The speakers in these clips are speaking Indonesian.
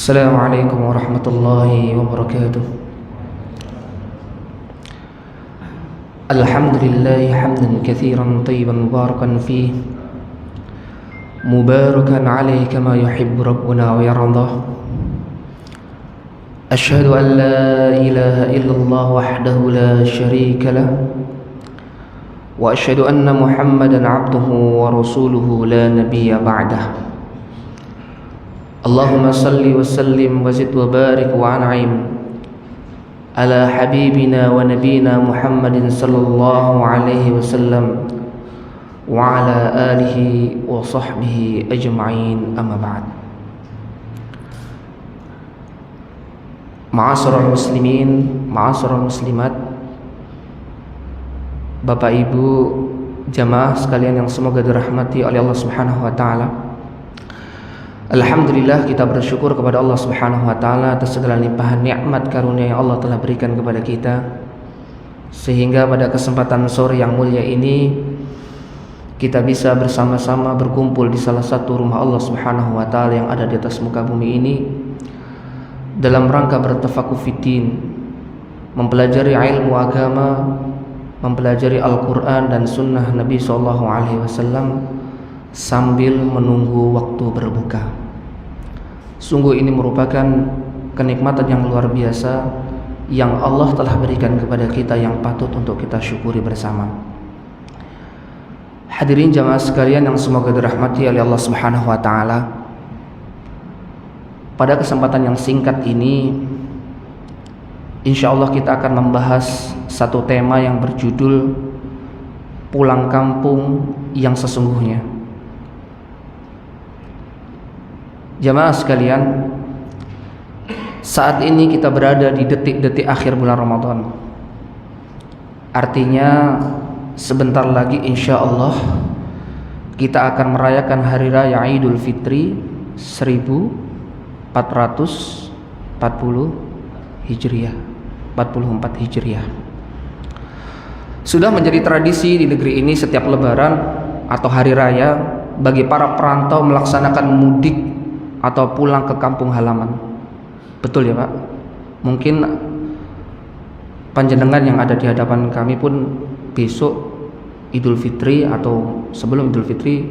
السلام عليكم ورحمة الله وبركاته. الحمد لله حمدا كثيرا طيبا مباركا فيه مباركا عليه كما يحب ربنا ويرضى. أشهد أن لا إله إلا الله وحده لا شريك له، وأشهد أن محمدا عبده ورسوله لا نبي بعده. اللهم صل وسلم وزد وبارك وأنعم على حبيبنا ونبينا محمد صلى الله عليه وسلم وعلى آله وصحبه أجمعين، أما بعد. Ma'asyiral muslimin, ma'asyiral muslimat, Bapak Ibu jamaah sekalian yang semoga dirahmati oleh Allah Subhanahu wa taala. Alhamdulillah, kita bersyukur kepada Allah Subhanahu wa taala atas segala limpahan nikmat karunia yang Allah telah berikan kepada kita, sehingga pada kesempatan sore yang mulia ini kita bisa bersama-sama berkumpul di salah satu rumah Allah Subhanahu wa taala yang ada di atas muka bumi ini dalam rangka bertafakuh fiddin, mempelajari ilmu agama, mempelajari Al-Quran dan Sunnah Nabi SAW sambil menunggu waktu berbuka. Sungguh ini merupakan kenikmatan yang luar biasa yang Allah telah berikan kepada kita, yang patut untuk kita syukuri bersama. Hadirin jamaah sekalian yang semoga dirahmati oleh Allah Subhanahu wa taala. Pada kesempatan yang singkat ini, insya Allah kita akan membahas satu tema yang berjudul pulang kampung yang sesungguhnya. Jamaah sekalian, saat ini kita berada di detik-detik akhir bulan Ramadan. Artinya sebentar lagi insya Allah kita akan merayakan Hari Raya Idul Fitri 1440 Hijriah, 44 Hijriah. Sudah menjadi tradisi di negeri ini setiap lebaran atau hari raya bagi para perantau melaksanakan mudik atau pulang ke kampung halaman. Betul ya Pak? Mungkin panjenengan yang ada di hadapan kami pun besok Idul Fitri atau sebelum Idul Fitri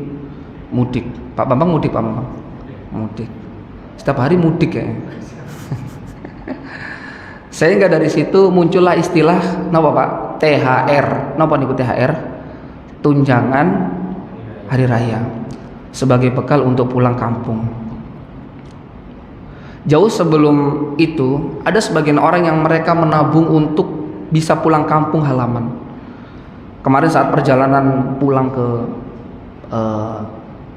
mudik. Pak Bambang mudik, Pak Bambang? Mudik. Setiap hari mudik ya. Sehingga dari situ muncullah istilah napa Pak? THR. Napa niku THR? Tunjangan hari raya sebagai bekal untuk pulang kampung. Jauh sebelum itu ada sebagian orang yang mereka menabung untuk bisa pulang kampung halaman. Kemarin saat perjalanan pulang ke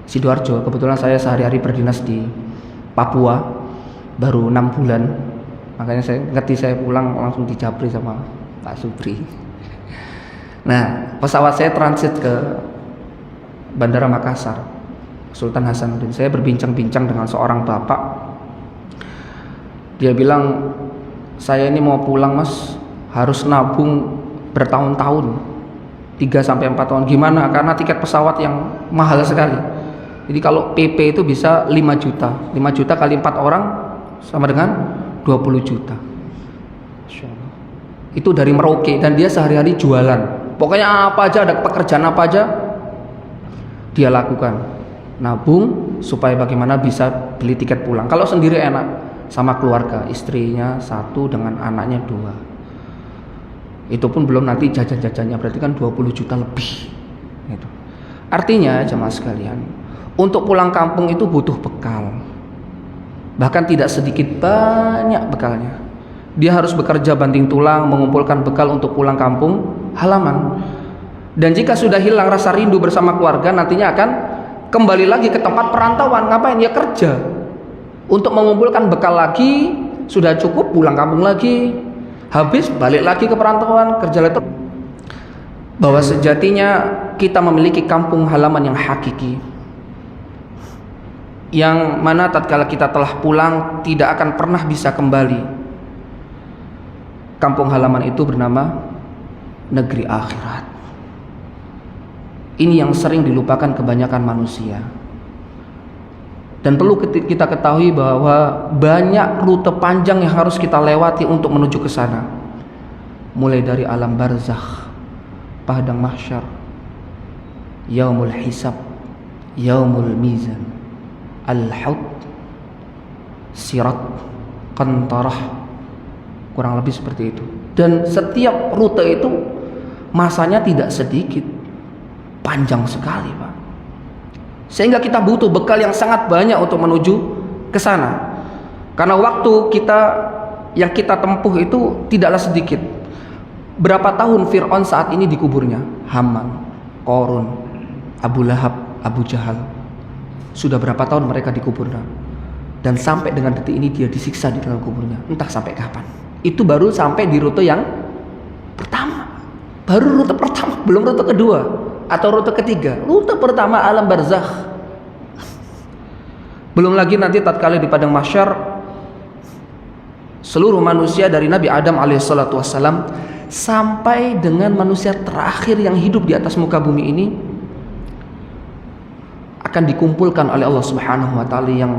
Sidoarjo, kebetulan saya sehari-hari berdinas di Papua, baru 6 bulan. Makanya saya pulang langsung dijabri sama Pak Supri. Nah, pesawat saya transit ke Bandara Makassar, Sultan Hasanuddin. Saya berbincang-bincang dengan seorang bapak. Dia bilang, saya ini mau pulang mas, harus nabung bertahun-tahun, 3-4 tahun. Gimana? Karena tiket pesawat yang mahal sekali. Jadi kalau PP itu bisa 5 juta. 5 juta kali 4 orang sama dengan 20 juta. Itu dari Merauke, dan dia sehari-hari jualan. Pokoknya apa aja, ada pekerjaan apa aja dia lakukan. Nabung supaya bagaimana bisa beli tiket pulang. Kalau sendiri enak, sama keluarga, istrinya 1 dengan anaknya 2. Itu pun belum nanti jajan-jajannya, berarti kan 20 juta lebih. Gitu. Artinya jemaah sekalian, untuk pulang kampung itu butuh bekal. Bahkan tidak sedikit, banyak bekalnya. Dia harus bekerja banting tulang mengumpulkan bekal untuk pulang kampung halaman. Dan jika sudah hilang rasa rindu bersama keluarga, nantinya akan kembali lagi ke tempat perantauan. Ngapain? Ya kerja. Untuk mengumpulkan bekal lagi, sudah cukup pulang kampung lagi. Habis balik lagi ke perantauan, kerja lagi. Bahwa sejatinya kita memiliki kampung halaman yang hakiki, yang mana tatkala kita telah pulang tidak akan pernah bisa kembali. Kampung halaman itu bernama negeri akhirat. Ini yang sering dilupakan kebanyakan manusia. Dan perlu kita ketahui bahwa banyak rute panjang yang harus kita lewati untuk menuju ke sana. Mulai dari alam barzakh, padang mahsyar, yaumul hisab, yaumul mizan, al-haud, sirat, qantarah, kurang lebih seperti itu. Dan setiap rute itu masanya tidak sedikit, panjang sekali, Pak. Sehingga kita butuh bekal yang sangat banyak untuk menuju ke sana. Karena waktu yang kita tempuh itu tidaklah sedikit. Berapa tahun Fir'aun saat ini di kuburnya? Haman, Qarun, Abu Lahab, Abu Jahal. Sudah berapa tahun mereka di kuburnya? Dan sampai dengan detik ini dia disiksa di dalam kuburnya. Entah sampai kapan. Itu baru sampai di rute yang pertama. Baru rute pertama, belum rute kedua atau rute ketiga. Rute pertama alam barzakh. Belum lagi nanti tatkala di padang mahsyar seluruh manusia dari Nabi Adam alaihissalatu wassalam sampai dengan manusia terakhir yang hidup di atas muka bumi ini akan dikumpulkan oleh Allah Subhanahu wa taala yang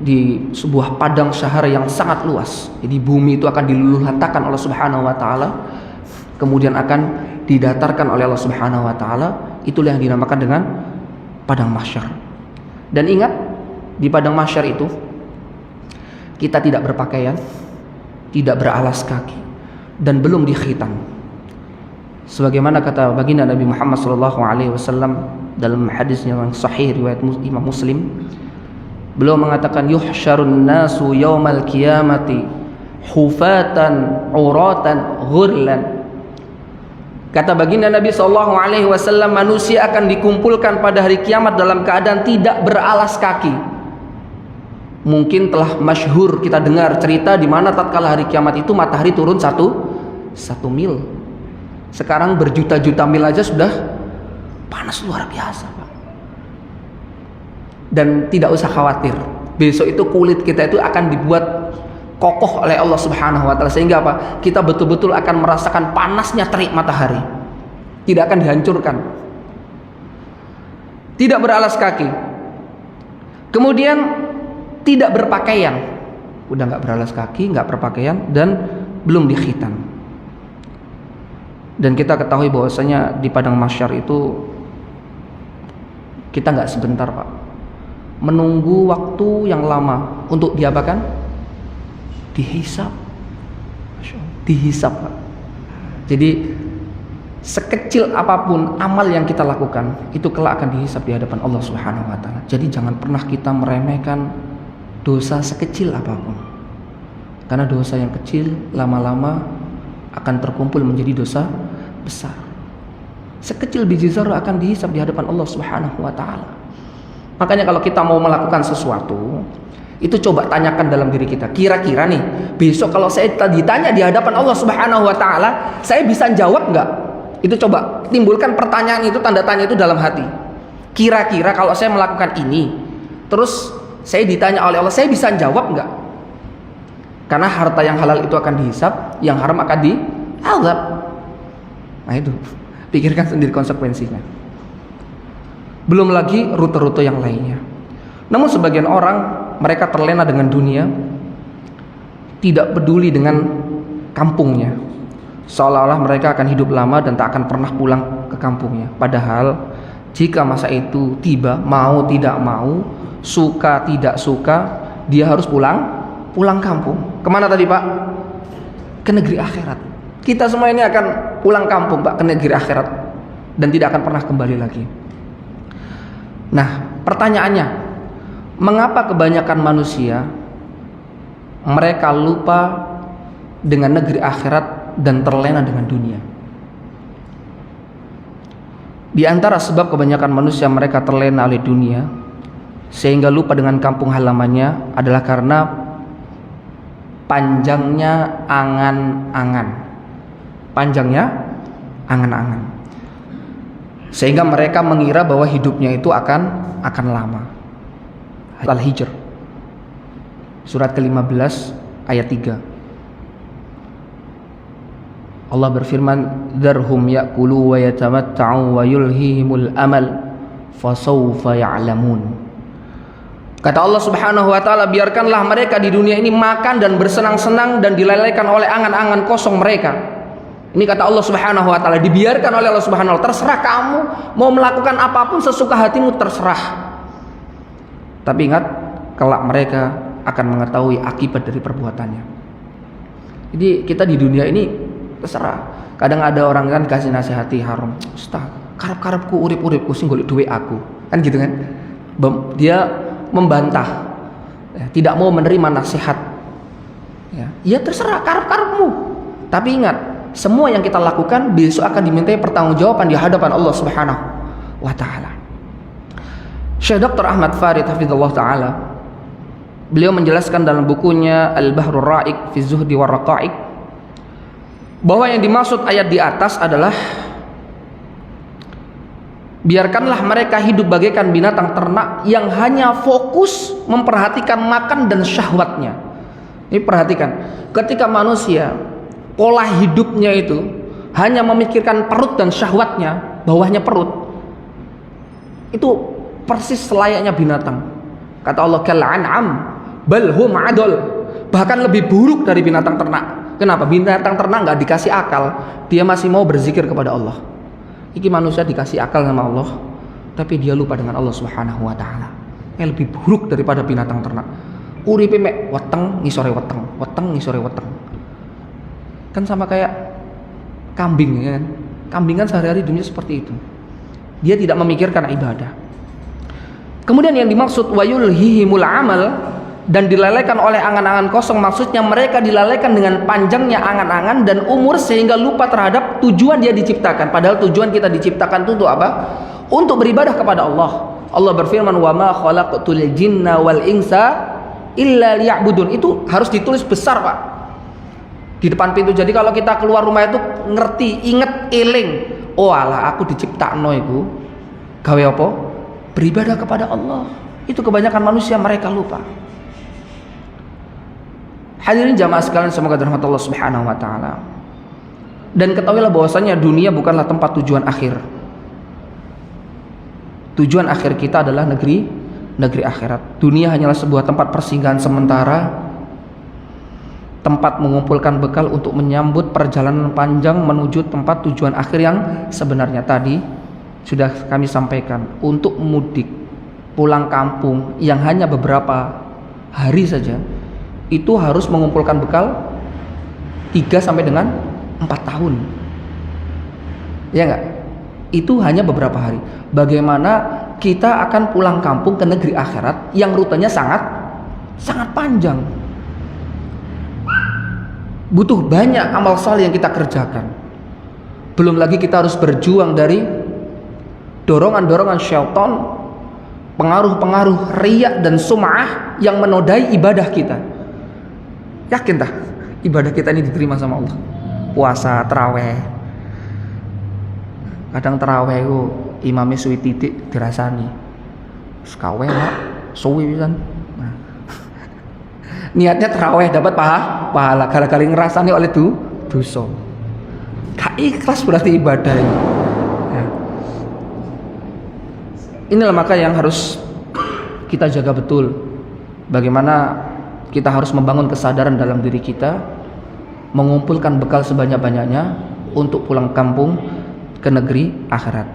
di sebuah padang syahara yang sangat luas. Jadi bumi itu akan diluluhlantakkan oleh Allah Subhanahu wa taala, kemudian akan didatarkan oleh Allah Subhanahu wa taala. Itulah yang dinamakan dengan padang mahsyar. Dan ingat, di padang mahsyar itu kita tidak berpakaian, tidak beralas kaki, dan belum dikhitan. Sebagaimana kata baginda Nabi Muhammad SAW dalam hadisnya yang sahih riwayat Imam Muslim, beliau mengatakan yuhsyarun nasu yaumal qiyamati hufatan uratan ghurlan. Kata baginda Nabi SAW, manusia akan dikumpulkan pada hari kiamat dalam keadaan tidak beralas kaki. Mungkin telah masyhur kita dengar cerita di mana tatkala hari kiamat itu matahari turun satu mil. Sekarang berjuta-juta mil aja sudah panas luar biasa, Pak. Dan tidak usah khawatir, besok itu kulit kita itu akan dibuat kokoh oleh Allah Subhanahu wa taala, sehingga apa? Kita betul-betul akan merasakan panasnya terik matahari. Tidak akan dihancurkan. Tidak beralas kaki. Kemudian tidak berpakaian. Udah enggak beralas kaki, enggak berpakaian, dan belum dikhitan. Dan kita ketahui bahwasanya di padang mahsyar itu kita enggak sebentar, Pak. Menunggu waktu yang lama untuk diapakan? Dihisab. Dihisab, Pak. Jadi sekecil apapun amal yang kita lakukan itu kelak akan dihisab di hadapan Allah Subhanahu wa taala. Jadi jangan pernah kita meremehkan dosa sekecil apapun. Karena dosa yang kecil lama-lama akan terkumpul menjadi dosa besar. Sekecil biji zarah akan dihisab di hadapan Allah Subhanahu wa taala. Makanya kalau kita mau melakukan sesuatu, itu coba tanyakan dalam diri kita, kira-kira nih besok kalau saya ditanya di hadapan Allah Subhanahu wa taala, saya bisa jawab nggak? Itu coba timbulkan pertanyaan itu, tanda tanya itu dalam hati. Kira-kira kalau saya melakukan ini, terus saya ditanya oleh Allah, saya bisa jawab nggak? Karena harta yang halal itu akan dihisab, yang haram akan diazab. Nah itu, pikirkan sendiri konsekuensinya. Belum lagi rute-rute yang lainnya. Namun sebagian orang, mereka terlena dengan dunia, tidak peduli dengan kampungnya, seolah-olah mereka akan hidup lama dan tak akan pernah pulang ke kampungnya. Padahal jika masa itu tiba, mau tidak mau, suka tidak suka, dia harus pulang kampung. Kemana tadi, Pak? Ke negeri akhirat. Kita semua ini akan pulang kampung, Pak, ke negeri akhirat, dan tidak akan pernah kembali lagi. Nah, pertanyaannya, mengapa kebanyakan manusia mereka lupa dengan negeri akhirat dan terlena dengan dunia? Di antara sebab kebanyakan manusia mereka terlena oleh dunia sehingga lupa dengan kampung halamannya adalah karena panjangnya angan-angan. Panjangnya angan-angan. Sehingga mereka mengira bahwa hidupnya itu akan lama. Al-Hijr surat ke-15 ayat 3. Allah berfirman, "Dzarhum ya'kulu wa yatamatta'u wa yulhihimul amal fasawfa ya'lamun." Kata Allah Subhanahu wa taala, biarkanlah mereka di dunia ini makan dan bersenang-senang dan dilalaikan oleh angan-angan kosong mereka. Ini kata Allah Subhanahu wa taala, dibiarkan oleh Allah Subhanahu wa taala, terserah kamu mau melakukan apapun sesuka hatimu, terserah. Tapi ingat, kelak mereka akan mengetahui akibat dari perbuatannya. Jadi kita di dunia ini terserah. Kadang ada orang kan kasih nasihati haram, "Ustaz, karep-karepku urip-uripku sing golek duit aku." Kan gitu kan? Dia membantah, ya, tidak mau menerima nasihat. Ya terserah karep-karepmu. Tapi ingat, semua yang kita lakukan besok akan dimintai pertanggungjawaban di hadapan Allah Subhanahu wa taala. Syekh Dr. Ahmad Farid hafizallahu taala, beliau menjelaskan dalam bukunya Al-Bahrul Ra'iq fi Zuhdi war Raqa'iq bahwa yang dimaksud ayat di atas adalah biarkanlah mereka hidup bagaikan binatang ternak yang hanya fokus memperhatikan makan dan syahwatnya. Ini perhatikan, ketika manusia pola hidupnya itu hanya memikirkan perut dan syahwatnya, bawahnya perut, itu persis selayaknya binatang. Kata Allah, kal an'am bal hum adol, bahkan lebih buruk dari binatang ternak. Kenapa? Binatang ternak nggak dikasih akal, dia masih mau berzikir kepada Allah. Iki manusia dikasih akal sama Allah, tapi dia lupa dengan Allah Subhanahu wa taala. Lebih buruk daripada binatang ternak. Uripe mek weteng ngisore weteng, weteng ngisore weteng. Kan sama kayak kambing, ya kan? Kambing kan sehari-hari dunia seperti itu. Dia tidak memikirkan ibadah. Kemudian yang dimaksud wayulhihimul amal, dan dilalaikan oleh angan-angan kosong, maksudnya mereka dilalaikan dengan panjangnya angan-angan dan umur sehingga lupa terhadap tujuan dia diciptakan. Padahal tujuan kita diciptakan itu untuk apa? Untuk beribadah kepada Allah. Allah berfirman, wa ma khalaqtul jinna wal insa illa liya'budun. Itu harus ditulis besar, Pak, di depan pintu. Jadi kalau kita keluar rumah itu ngerti, inget, eling, oh alah aku diciptakno iku gawe apa? Beribadah kepada Allah. Itu kebanyakan manusia mereka lupa. Hadirin jamaah sekalian, semoga dirahmati Allah Subhanahu wa taala. Dan ketahuilah bahwasanya dunia bukanlah tempat tujuan akhir. Tujuan akhir kita adalah negeri akhirat. Dunia hanyalah sebuah tempat persinggahan sementara, tempat mengumpulkan bekal untuk menyambut perjalanan panjang menuju tempat tujuan akhir yang sebenarnya. Tadi sudah kami sampaikan, untuk mudik pulang kampung yang hanya beberapa hari saja, itu harus mengumpulkan bekal 3 sampai dengan 4 tahun. Ya enggak? Itu hanya beberapa hari. Bagaimana kita akan pulang kampung ke negeri akhirat yang rutenya sangat panjang. Butuh banyak amal saleh yang kita kerjakan. Belum lagi kita harus berjuang dari dorongan-dorongan syaitan, pengaruh-pengaruh riya dan sum'ah yang menodai ibadah kita. Yakin tak ibadah kita ini diterima sama Allah? Puasa, taraweh. Kadang taraweh itu imamnya suwi titik dirasani. Sekawe lah, suwi pisan. Nah. Niatnya taraweh dapat pahala, gara-gara ngerasani oleh dosa. Gak ikhlas berarti ibadah ini. Ya. Inilah maka yang harus kita jaga betul. Bagaimana kita harus membangun kesadaran dalam diri kita, mengumpulkan bekal sebanyak-banyaknya untuk pulang kampung ke negeri akhirat.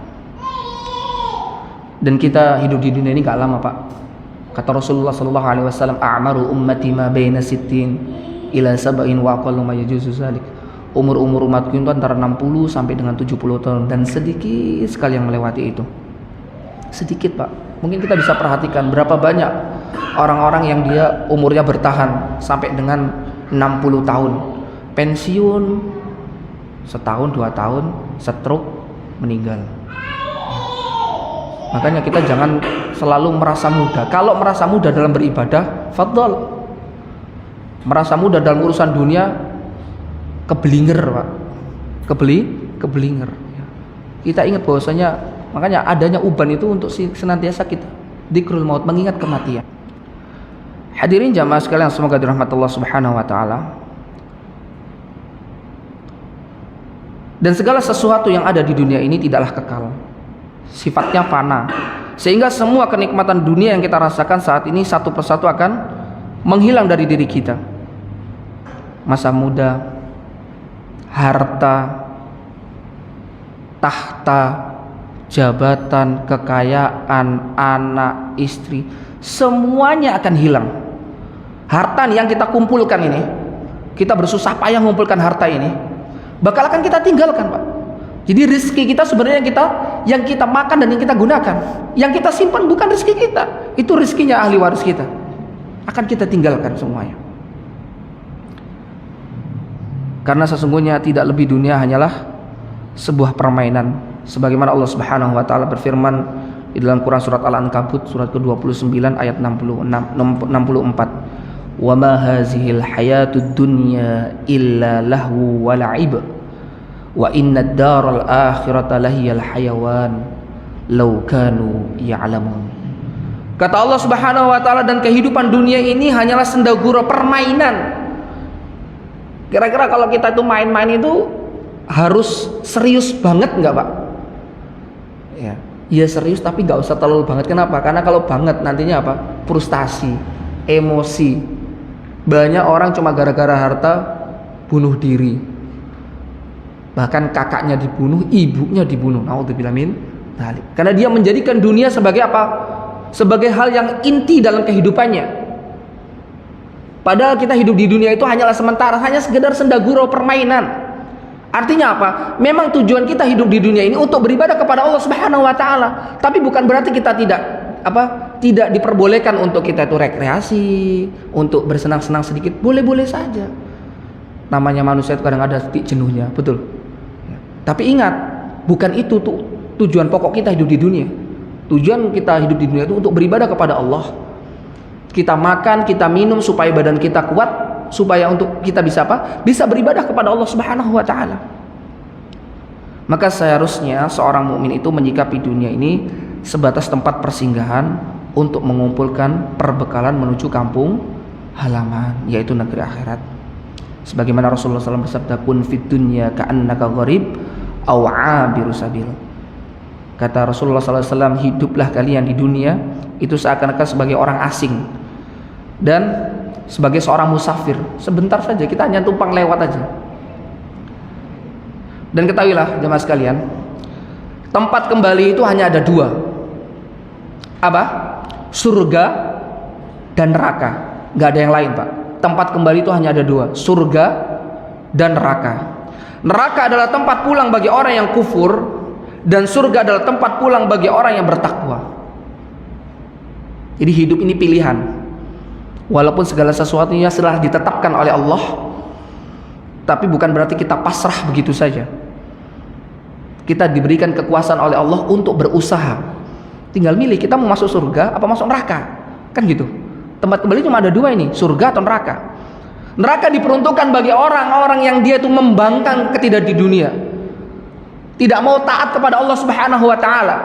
Dan kita hidup di dunia ini gak lama, Pak. Kata Rasulullah sallallahu alaihi wasallam, a'maru ummati ma baina 60 ila 70 wa aqallu ma yajuzu zalik. Umur umatku itu antara 60 sampai dengan 70 tahun, dan sedikit sekali yang melewati itu. Sedikit, Pak. Mungkin kita bisa perhatikan berapa banyak orang-orang yang dia umurnya bertahan sampai dengan 60 tahun. Pensiun setahun 2 tahun, stroke, meninggal. Makanya kita jangan selalu merasa muda. Kalau merasa muda dalam beribadah, fadhol. Merasa muda dalam urusan dunia, keblinger, Pak. Keblinger. Kita ingat bahwasanya, makanya adanya uban itu untuk senantiasa kita dzikrul maut, mengingat kematian. Hadirin jamaah sekalian, semoga dirahmati Allah Subhanahu wa taala. Dan segala sesuatu yang ada di dunia ini tidaklah kekal. Sifatnya fana. Sehingga semua kenikmatan dunia yang kita rasakan saat ini satu persatu akan menghilang dari diri kita. Masa muda, harta, tahta, jabatan, kekayaan, anak, istri, semuanya akan hilang. Harta yang kita kumpulkan ini, kita bersusah payah mengumpulkan harta ini, bakal akan kita tinggalkan, Pak. Jadi rezeki kita sebenarnya yang kita makan dan yang kita gunakan, yang kita simpan bukan rezeki kita, itu rezekinya ahli waris kita, akan kita tinggalkan semuanya. Karena sesungguhnya tidak lebih dunia hanyalah sebuah permainan, sebagaimana Allah Subhanahu wa taala berfirman di dalam Quran surat Al-Ankabut surat ke-29 ayat 64. Wa ma hazihil hayatud dunya illa lahu wa la'ib wa innad daral akhirata lahiyal hayawan law kanu ya'lamun. Kata Allah Subhanahu wa taala, dan kehidupan dunia ini hanyalah sendagura permainan. Kira-kira kalau kita itu main-main itu harus serius banget nggak, Pak? Ya serius, tapi nggak usah terlalu banget. Kenapa? Karena kalau banget nantinya apa? Frustasi, emosi. Banyak orang cuma gara-gara harta bunuh diri. Bahkan kakaknya dibunuh, ibunya dibunuh. Naudzubillah min dzalik. Karena dia menjadikan dunia sebagai apa? Sebagai hal yang inti dalam kehidupannya. Padahal kita hidup di dunia itu hanyalah sementara, hanya sekedar sendagurau permainan. Artinya apa? Memang tujuan kita hidup di dunia ini untuk beribadah kepada Allah Subhanahu wa taala. Tapi bukan berarti kita tidak diperbolehkan untuk kita itu rekreasi, untuk bersenang-senang sedikit. Boleh-boleh saja. Namanya manusia itu kadang ada titik jenuhnya, betul. Tapi ingat, bukan itu tujuan pokok kita hidup di dunia. Tujuan kita hidup di dunia itu untuk beribadah kepada Allah. Kita makan, kita minum supaya badan kita kuat, supaya untuk kita bisa apa? Bisa beribadah kepada Allah Subhanahu wa taala. Maka seharusnya seorang mukmin itu menyikapi dunia ini sebatas tempat persinggahan untuk mengumpulkan perbekalan menuju kampung halaman, yaitu negeri akhirat. Sebagaimana Rasulullah SAW bersabda, "Kun fid dunya ka'annaka gharib aw 'abiru sabil." Kata Rasulullah SAW, hiduplah kalian di dunia itu seakan-akan sebagai orang asing dan sebagai seorang musafir. Sebentar saja, kita hanya tumpang lewat aja. Dan ketahuilah jemaah sekalian, tempat kembali itu hanya ada dua. Apa? Surga dan neraka. Gak ada yang lain, Pak. Tempat kembali itu hanya ada dua, surga dan neraka. Neraka adalah tempat pulang bagi orang yang kufur, dan surga adalah tempat pulang bagi orang yang bertakwa. Jadi hidup ini pilihan. Walaupun segala sesuatunya telah ditetapkan oleh Allah, tapi bukan berarti kita pasrah begitu saja. Kita diberikan kekuasaan oleh Allah untuk berusaha. Tinggal milih kita mau masuk surga apa masuk neraka. Kan gitu. Tempat kembali cuma ada dua ini, surga atau neraka. Neraka diperuntukkan bagi orang-orang yang dia itu membangkang ketidak di dunia, tidak mau taat kepada Allah Subhanahu wa taala.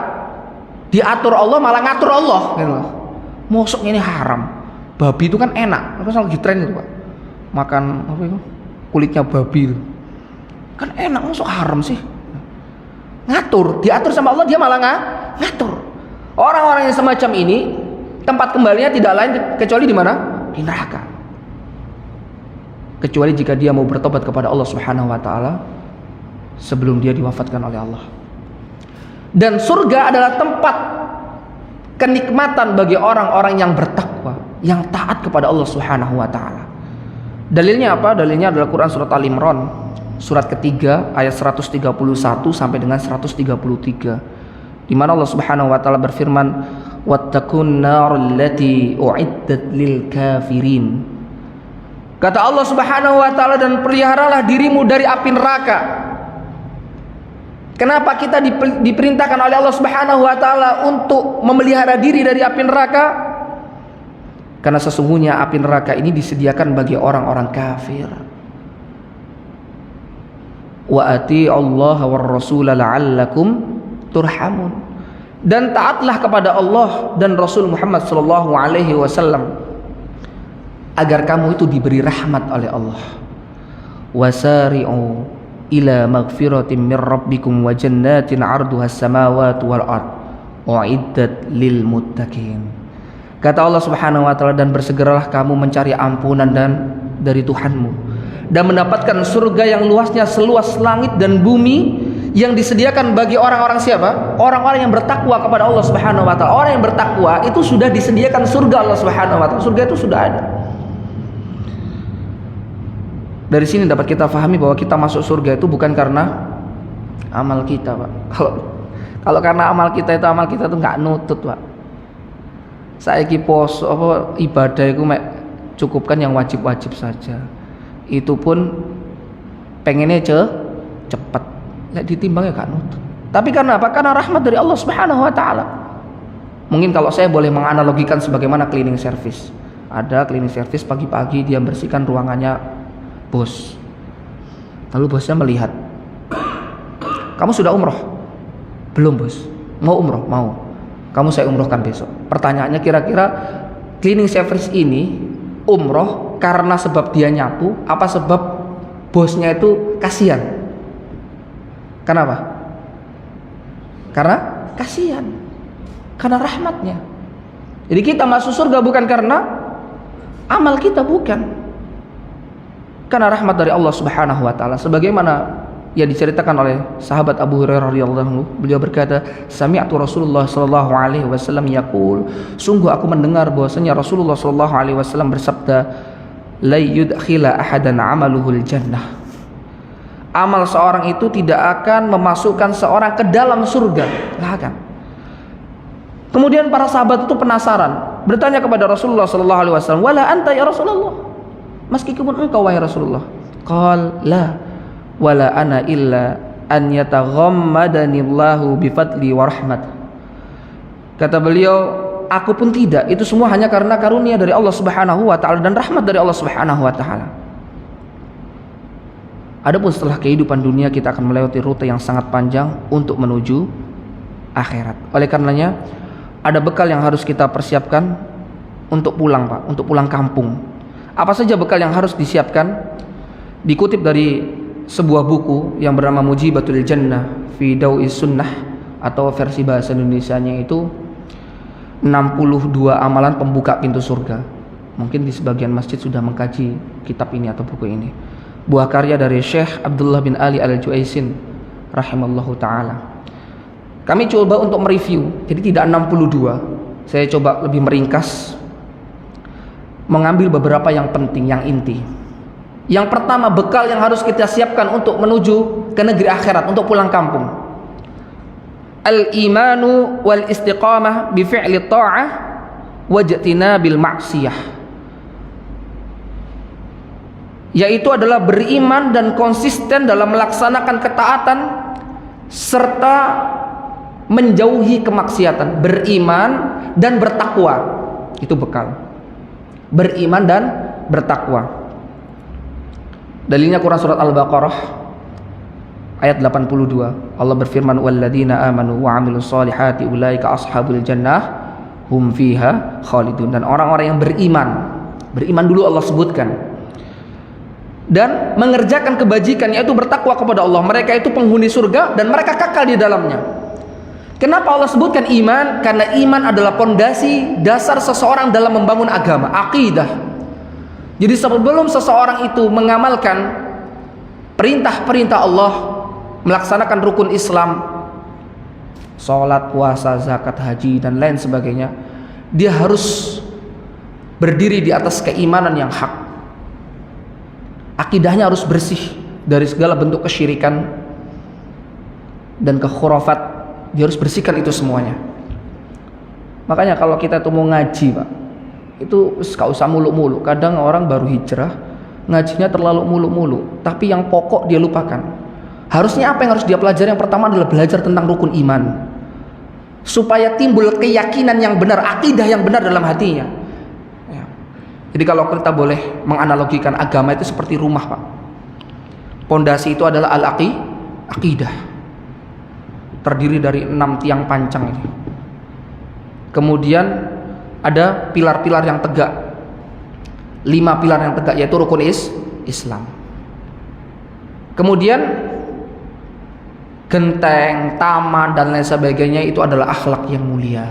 Diatur Allah malah ngatur Allah, gitu. Mosoknya ini haram. Babi itu kan enak, terus lagi tren itu, Pak. Makan apa itu? Kulitnya babi itu. Kan enak, mosok haram sih. Ngatur, diatur sama Allah, dia malah ngatur. Orang-orang yang semacam ini tempat kembalinya tidak lain kecuali di mana? Di neraka. Kecuali jika dia mau bertobat kepada Allah Subhanahu wa taala sebelum dia diwafatkan oleh Allah. Dan surga adalah tempat kenikmatan bagi orang-orang yang bertakwa, yang taat kepada Allah Subhanahu wa taala. Dalilnya apa? Dalilnya adalah Quran surat Al-Imran, surat ketiga ayat 131 sampai dengan 133. Di mana Allah Subhanahu wa taala berfirman, "Wattaqun narul lati u'iddat lil kafirin." Kata Allah Subhanahu wa taala, dan peliharalah dirimu dari api neraka. Kenapa kita diperintahkan oleh Allah Subhanahu wa taala untuk memelihara diri dari api neraka? Karena sesungguhnya api neraka ini disediakan bagi orang-orang kafir. Wa ati'u Allah war rasul la'allakum turhamun. Dan taatlah kepada Allah dan Rasul Muhammad sallallahu alaihi wasallam agar kamu itu diberi rahmat oleh Allah. Wasari'u ila maghfiratin min rabbikum wa jannatin 'arduhas samawati wal ard uiddat lil muttaqin. Kata Allah Subhanahu wa taala, dan bersegeralah kamu mencari ampunan dan dari Tuhanmu dan mendapatkan surga yang luasnya seluas langit dan bumi, yang disediakan bagi orang-orang siapa? Orang-orang yang bertakwa kepada Allah Subhanahu wa taala. Orang yang bertakwa itu sudah disediakan surga Allah Subhanahu wa taala. Surga itu sudah ada. Dari sini dapat kita fahami bahwa kita masuk surga itu bukan karena amal kita, Pak. Kalau karena amal kita itu nggak nutut, Pak. Saiki poso apa ibadah itu cukupkan yang wajib-wajib saja. Itu pun pengennya cepet. Lek ditimbang ya gak nutut. Tapi karena apa? Karena rahmat dari Allah Subhanahu wa taala. Mungkin kalau saya boleh menganalogikan sebagaimana cleaning service. Ada cleaning service pagi-pagi dia bersihkan ruangannya bos. Lalu bosnya melihat, "Kamu sudah umroh?" "Belum, Bos." "Mau umroh?" "Mau." "Kamu saya umrohkan besok." Pertanyaannya, kira-kira cleaning service ini umroh karena sebab dia nyapu apa sebab bosnya itu kasihan? Kenapa? Karena kasihan, karena rahmatnya. Jadi kita masuk surga bukan karena amal kita, bukan, karena rahmat dari Allah Subhanahu wa taala. Sebagaimana yang diceritakan oleh sahabat Abu Hurairah radhiyallahu anhu, beliau berkata, "Sami'tu Rasulullah sallallahu alaihi wasallam yaqul," sungguh aku mendengar bahwasanya Rasulullah sallallahu alaihi wasallam bersabda, "La yudkhila ahadan 'amaluhul jannah." Amal seorang itu tidak akan memasukkan seorang ke dalam surga, enggak akan. Kemudian para sahabat itu penasaran, bertanya kepada Rasulullah sallallahu alaihi wasallam, "Wala anta ya Rasulullah?" Meskipun engkau wahai Rasulullah. Qal la wala ana illa an yataghammadanillahu bifadli wa rahmat. Kata beliau, aku pun tidak, itu semua hanya karena karunia dari Allah Subhanahu wa taala dan rahmat dari Allah Subhanahu wa taala. Adapun setelah kehidupan dunia kita akan melewati rute yang sangat panjang untuk menuju akhirat. Oleh karenanya ada bekal yang harus kita persiapkan untuk pulang, Pak, untuk pulang kampung. Apa saja bekal yang harus disiapkan? Dikutip dari sebuah buku yang bernama Mujibatul Jannah fi Daw'is Sunnah, atau versi bahasa Indonesianya itu 62 amalan pembuka pintu surga. Mungkin di sebagian masjid sudah mengkaji kitab ini atau buku ini. Buah karya dari Syekh Abdullah bin Ali Al-Juaisin rahimallahu taala. Kami coba untuk mereview, jadi tidak 62. Saya coba lebih meringkas, mengambil beberapa yang penting, yang inti. Yang pertama, bekal yang harus kita siapkan untuk menuju ke negeri akhirat, untuk pulang kampung. Al-imanu wal istiqamah bi fi'li ta'ah wa ijtinabil ma'siyah. Yaitu adalah beriman dan konsisten dalam melaksanakan ketaatan serta menjauhi kemaksiatan. Beriman dan bertakwa, itu bekal. Beriman dan bertakwa. Dalilnya Quran surat Al-Baqarah ayat 82. Allah berfirman, "Walladzina amanu wa 'amilus solihati ulaika ashabul jannah hum fiha khalidun." Dan orang-orang yang beriman dulu Allah sebutkan, dan mengerjakan kebajikan, yaitu bertakwa kepada Allah, mereka itu penghuni surga dan mereka kekal di dalamnya. Kenapa Allah sebutkan iman? Karena iman adalah pondasi dasar seseorang dalam membangun agama, akidah. Jadi sebelum seseorang itu mengamalkan perintah-perintah Allah, melaksanakan rukun Islam, sholat, puasa, zakat, haji, dan lain sebagainya, dia harus berdiri di atas keimanan yang hak. Akidahnya harus bersih dari segala bentuk kesyirikan dan kekhurafat. Dia harus bersihkan itu semuanya. Makanya kalau kita tuh mau ngaji, Pak, itu gak usah muluk-muluk. Kadang orang baru hijrah, ngajinya terlalu muluk-muluk, tapi yang pokok dia lupakan. Harusnya apa yang harus dia pelajari? Yang pertama adalah belajar tentang rukun iman, supaya timbul keyakinan yang benar, akidah yang benar dalam hatinya. Ya. Jadi kalau kita boleh menganalogikan agama itu seperti rumah, Pak. Pondasi itu adalah al-aqidah. Terdiri dari 6 tiang pancang ini. Kemudian ada pilar-pilar yang tegak, 5 pilar yang tegak, yaitu rukun Islam. Kemudian genteng, taman dan lain sebagainya itu adalah akhlak yang mulia.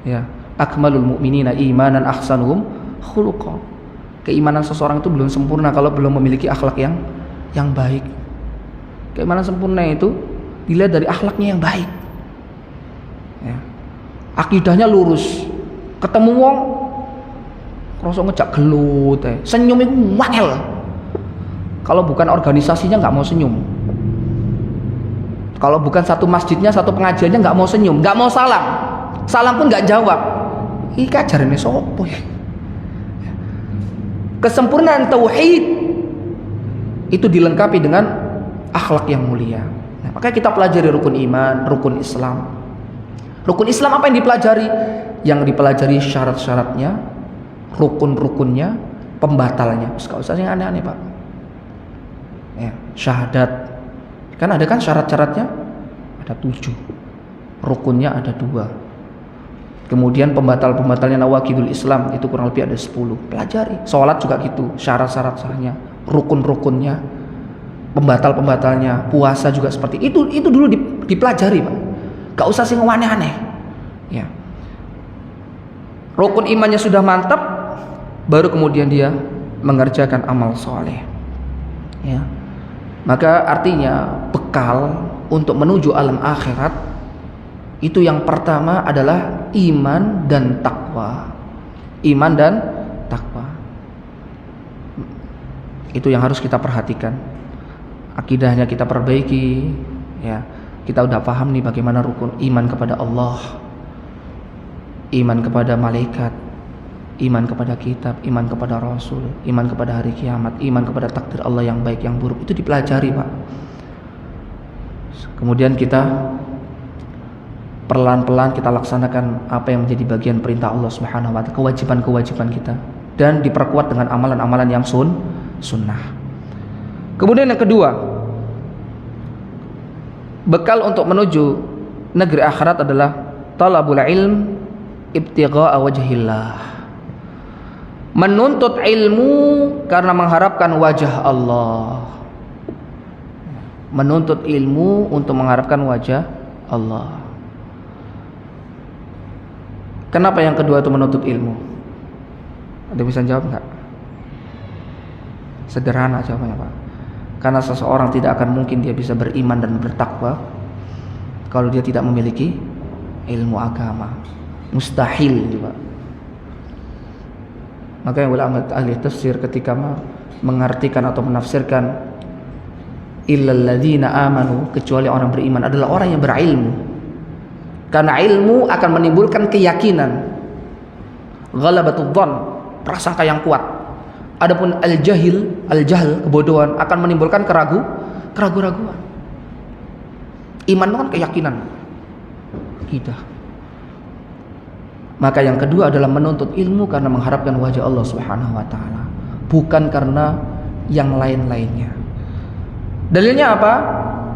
Ya, akmalul mu'minina imanan ahsanuhum khuluqa. Keimanan seseorang itu belum sempurna kalau belum memiliki akhlak yang baik. Keimanan sempurna itu dilihat dari akhlaknya yang baik. Ya. Akidahnya lurus. Ketemu wong krasa ngejak gelut, senyum itu wangel. Kalau bukan organisasinya nggak mau senyum. Kalau bukan satu masjidnya, satu pengajiannya nggak mau senyum, nggak mau salam. Salam pun nggak jawab. Ih kajarane sopo ya? Kesempurnaan tauhid itu dilengkapi dengan akhlak yang mulia. Nah, makanya kita pelajari rukun iman, rukun Islam. Rukun Islam apa yang dipelajari? Yang dipelajari syarat-syaratnya, rukun-rukunnya, pembatalnya. Gak usah yang aneh-aneh, Pak. Ya, syahadat. Kan ada kan syarat-syaratnya? Ada 7. Rukunnya ada 2. Kemudian pembatal-pembatalnya nawaqidul Islam itu kurang lebih ada 10. Pelajari. Sholat juga gitu, syarat-syarat sahnya, rukun-rukunnya, pembatal-pembatalnya. Puasa juga seperti itu. Itu dulu dipelajari, Pak. Gak usah sing aneh-aneh. Ya. Rukun imannya sudah mantap, baru kemudian dia mengerjakan amal soleh. Ya. Maka artinya bekal untuk menuju alam akhirat itu yang pertama adalah iman dan takwa. Iman dan takwa. Itu yang harus kita perhatikan. Akidahnya kita perbaiki, ya. Kita udah paham nih bagaimana rukun iman kepada Allah, iman kepada malaikat, iman kepada kitab, iman kepada Rasul, iman kepada hari kiamat, iman kepada takdir Allah yang baik yang buruk. Itu dipelajari, Pak. Kemudian kita perlahan-pelan kita laksanakan apa yang menjadi bagian perintah Allah Subhanahu wa taala, kewajiban-kewajiban kita, dan diperkuat dengan amalan-amalan yang sunnah. Kemudian yang kedua, bekal untuk menuju negeri akhirat adalah talabul ilm ibtigha'a wajhillah. Menuntut ilmu karena mengharapkan wajah Allah. Menuntut ilmu untuk mengharapkan wajah Allah. Kenapa yang kedua itu menuntut ilmu? Ada bisa jawab nggak? Sederhana jawabannya, Pak. Karena seseorang tidak akan mungkin dia bisa beriman dan bertakwa kalau dia tidak memiliki ilmu agama. Mustahil, Pak. Makanya ulama ahli tafsir ketika mengartikan atau menafsirkan illal ladzina amanu, kecuali orang beriman, adalah orang yang berilmu. Karena ilmu akan menimbulkan keyakinan, ghalabatul dzan, prasangka yang kuat. Adapun al-jahl, kebodohan, akan menimbulkan keraguan. Iman itu kan keyakinan, akidah. Maka yang kedua adalah menuntut ilmu karena mengharapkan wajah Allah Subhanahu wa taala, bukan karena yang lain-lainnya. Dalilnya apa?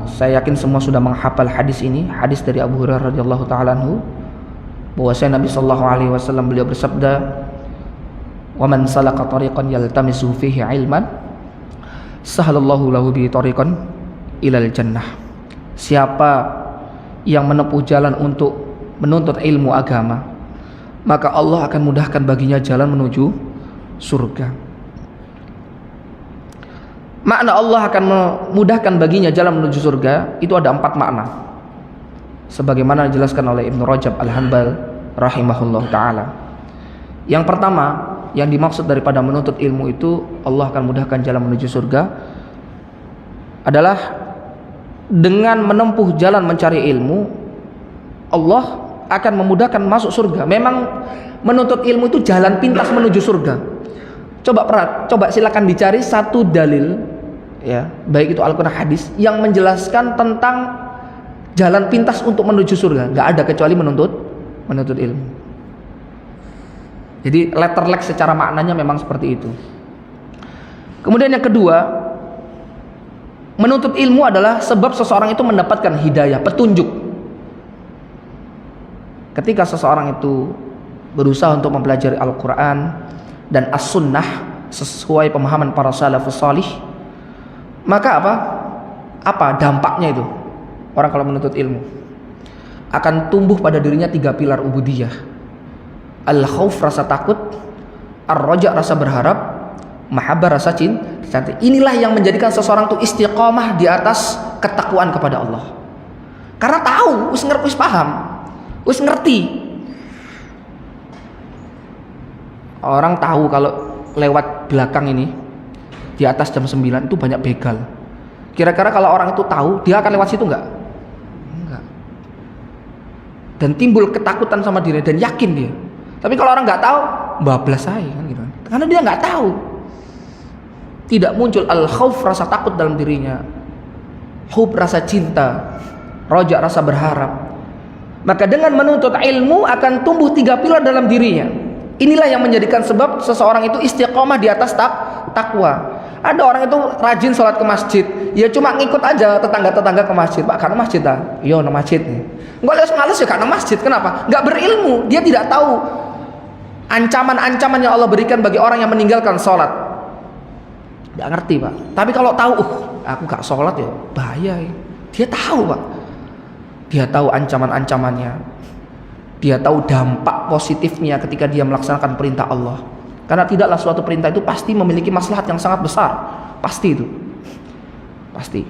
Saya yakin semua sudah menghafal hadis ini, hadis dari Abu Hurairah radhiyallahu taala anhu, bahwasanya Nabi sallallahu alaihi wasallam beliau bersabda, "Wa man salaka tariqan yaltamisu fihi ilman, sahalallahu lahu bi tariqan ilal jannah." Siapa yang menempuh jalan untuk menuntut ilmu agama, maka Allah akan mudahkan baginya jalan menuju surga. Makna Allah akan memudahkan baginya jalan menuju surga itu ada 4 makna, sebagaimana dijelaskan oleh Ibnu Rajab Al-Hanbal rahimahullah ta'ala. Yang pertama, yang dimaksud daripada menuntut ilmu itu Allah akan mudahkan jalan menuju surga adalah dengan menempuh jalan mencari ilmu, Allah akan memudahkan masuk surga. Memang menuntut ilmu itu jalan pintas menuju surga. Coba silakan dicari satu dalil, ya, baik itu Al-Quran, hadis, yang menjelaskan tentang jalan pintas untuk menuju surga. Gak ada kecuali menuntut ilmu. Jadi letterlek secara maknanya memang seperti itu. Kemudian yang kedua, menuntut ilmu adalah sebab seseorang itu mendapatkan hidayah, petunjuk. Ketika seseorang itu berusaha untuk mempelajari Al-Quran dan As-Sunnah sesuai pemahaman para salafus salih, maka apa? Apa dampaknya itu? Orang kalau menuntut ilmu akan tumbuh pada dirinya 3 pilar ubudiyah. Al-khauf, rasa takut, ar-raja, rasa berharap, mahabbah, rasa cinta. Inilah yang menjadikan seseorang itu istiqomah di atas ketakwaan kepada Allah. Karena tahu, wis paham, wis ngerti. Orang tahu kalau lewat belakang ini di atas jam 9 itu banyak begal. Kira-kira kalau orang itu tahu, dia akan lewat situ enggak? Enggak. Dan timbul ketakutan sama diri dan yakin dia. Tapi kalau orang nggak tahu, bablas aja kan gitu. Karena dia nggak tahu. Tidak muncul al-khauf, rasa takut dalam dirinya. Hub, rasa cinta. Roja, rasa berharap. Maka dengan menuntut ilmu akan tumbuh 3 pilar dalam dirinya. Inilah yang menjadikan sebab seseorang itu istiqomah di atas takwa. Ada orang itu rajin sholat ke masjid, ya cuma ngikut aja tetangga-tetangga ke masjid. Pak, karena masjid ah, iya no masjid nih. Enggak les males ya karena masjid. Kenapa? Enggak berilmu, dia tidak tahu ancaman-ancaman yang Allah berikan bagi orang yang meninggalkan sholat. Enggak ngerti, Pak. Tapi kalau tahu, aku gak sholat ya bahaya ya. Dia tahu, Pak. Dia tahu ancaman-ancamannya. Dia tahu dampak positifnya ketika dia melaksanakan perintah Allah. Karena tidaklah suatu perintah itu pasti memiliki maslahat yang sangat besar. Pasti itu. Pasti.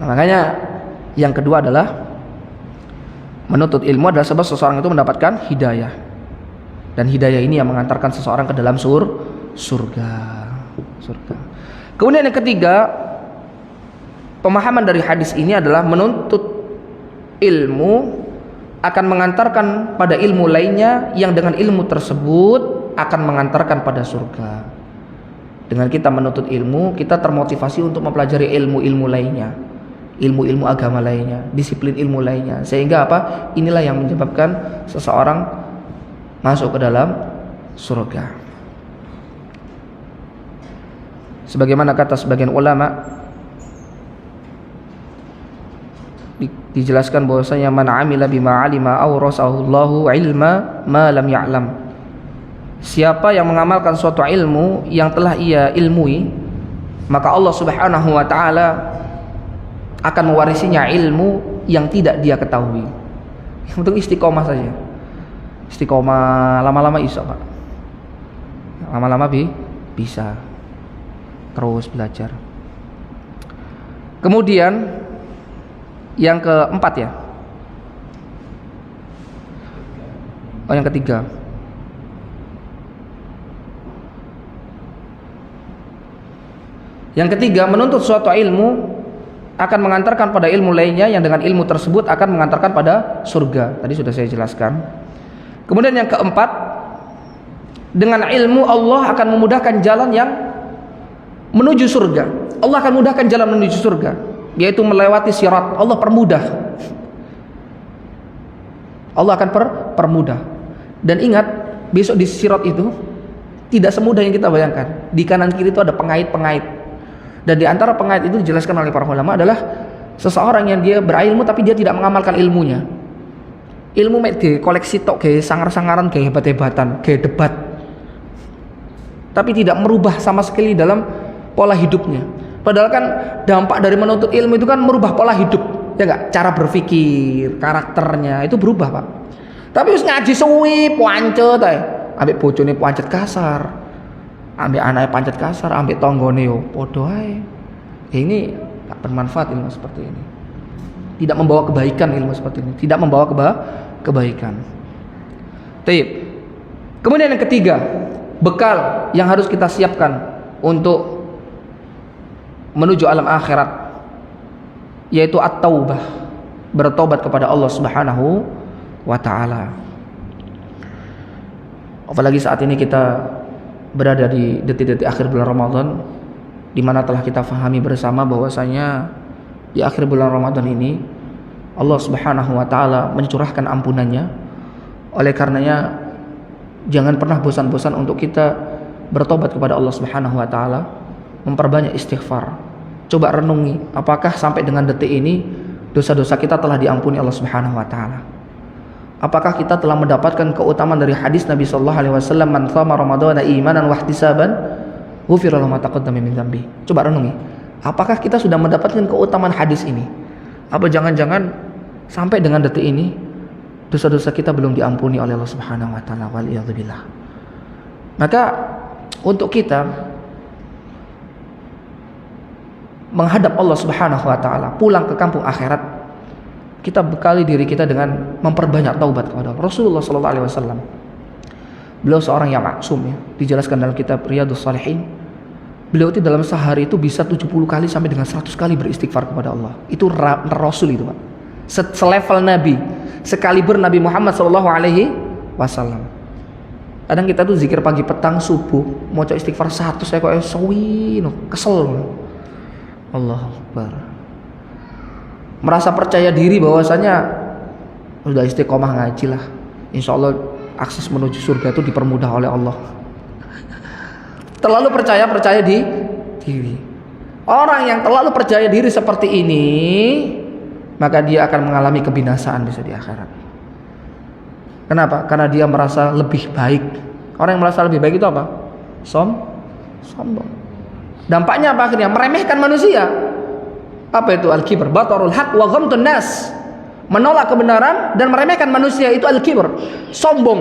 Nah, makanya yang kedua adalah menuntut ilmu adalah sebab seseorang itu mendapatkan hidayah. Dan hidayah ini yang mengantarkan seseorang ke dalam surga. Kemudian yang ketiga, pemahaman dari hadis ini adalah menuntut ilmu akan mengantarkan pada ilmu lainnya yang dengan ilmu tersebut akan mengantarkan pada surga. Dengan kita menuntut ilmu, kita termotivasi untuk mempelajari ilmu-ilmu lainnya, ilmu-ilmu agama lainnya, disiplin ilmu lainnya. Sehingga apa? Inilah yang menyebabkan seseorang masuk ke dalam surga. Sebagaimana kata sebagian ulama, dijelaskan bahwasanya man amila bima alima awrasahullahu ilma ma lam ya'lam. Siapa yang mengamalkan suatu ilmu yang telah ia ilmui, maka Allah Subhanahu wa taala akan mewarisinya ilmu yang tidak dia ketahui. Yang penting istiqomah saja. Istiqomah, lama-lama bisa, Pak. Lama-lama bisa. Terus belajar. Kemudian yang keempat ya. Oh, yang ketiga. Yang ketiga, menuntut suatu ilmu akan mengantarkan pada ilmu lainnya yang dengan ilmu tersebut akan mengantarkan pada surga. Tadi sudah saya jelaskan. Kemudian yang keempat, dengan ilmu Allah akan memudahkan jalan yang menuju surga. Allah akan mudahkan jalan menuju surga, yaitu melewati sirat. Allah permudah. Allah akan permudah. Dan ingat, besok di sirat itu tidak semudah yang kita bayangkan. Di kanan kiri itu ada pengait-pengait. Dan di antara pengait itu dijelaskan oleh para ulama adalah seseorang yang dia berilmu tapi dia tidak mengamalkan ilmunya. Ilmu mek di koleksi tok kayak sangar-sangaran, kayak hebat-hebatan, kayak debat. Tapi tidak merubah sama sekali dalam pola hidupnya. Padahal kan dampak dari menuntut ilmu itu kan merubah pola hidup, ya enggak? Cara berpikir, karakternya itu berubah, Pak. Tapi wis ngaji suwi pancet ae, ambek bojone pancet kasar, ambek anake pancet kasar, ambek tanggane yo padha ae. Ini enggak bermanfaat ilmu seperti ini. Tidak membawa kebaikan ilmu seperti ini, tidak membawa kebaikan. Baik. Kemudian yang ketiga, bekal yang harus kita siapkan untuk menuju alam akhirat, yaitu at-taubah, bertobat kepada Allah Subhanahu wa taala. Apalagi saat ini kita berada di detik-detik akhir bulan Ramadan, di mana telah kita fahami bersama bahwasanya di akhir bulan Ramadan ini Allah Subhanahu wa taala mencurahkan ampunannya. Oleh karenanya jangan pernah bosan-bosan untuk kita bertobat kepada Allah Subhanahu wa taala, memperbanyak istighfar. Coba renungi, apakah sampai dengan detik ini dosa-dosa kita telah diampuni Allah Subhanahu wa taala? Apakah kita telah mendapatkan keutamaan dari hadis Nabi sallallahu alaihi wasallam, "Man shama ramadhana imanan wa ihtisaban, ghufira lahu ma taqaddama min dzambi." Coba renungi. Apakah kita sudah mendapatkan keutamaan hadis ini? Apa jangan-jangan sampai dengan detik ini dosa-dosa kita belum diampuni oleh Allah Subhanahu wa taala, waliyadzubillah. Maka untuk kita menghadap Allah Subhanahu wa taala, pulang ke kampung akhirat, kita bekali diri kita dengan memperbanyak taubat kepada Allah. Rasulullah sallallahu alaihi wasallam, beliau seorang yang maksum ya, dijelaskan dalam kitab Riyadhus Shalihin. Beliau itu dalam sehari itu bisa 70 kali sampai dengan 100 kali beristighfar kepada Allah. Itu Rasul itu, Pak. Selevel Nabi, sekaliber Nabi Muhammad sallallahu alaihi wasallam. Kadang kita tuh zikir pagi, petang, subuh, mau coba istighfar 100 saya kok sewi, kesel. Allahu Akbar. Merasa percaya diri bahwasanya sudah istiqomah ngaji lah, insya Allah akses menuju surga itu dipermudah oleh Allah. Terlalu percaya diri. Orang yang terlalu percaya diri seperti ini, maka dia akan mengalami kebinasaan bisa di akhirat. Kenapa? Karena dia merasa lebih baik. Orang yang merasa lebih baik itu apa? Sombong. Dampaknya apa akhirnya? Meremehkan manusia. Apa itu al-kibr? Batarul haq wa ghamtun nas. Menolak kebenaran dan meremehkan manusia, itu al-kibr. Sombong.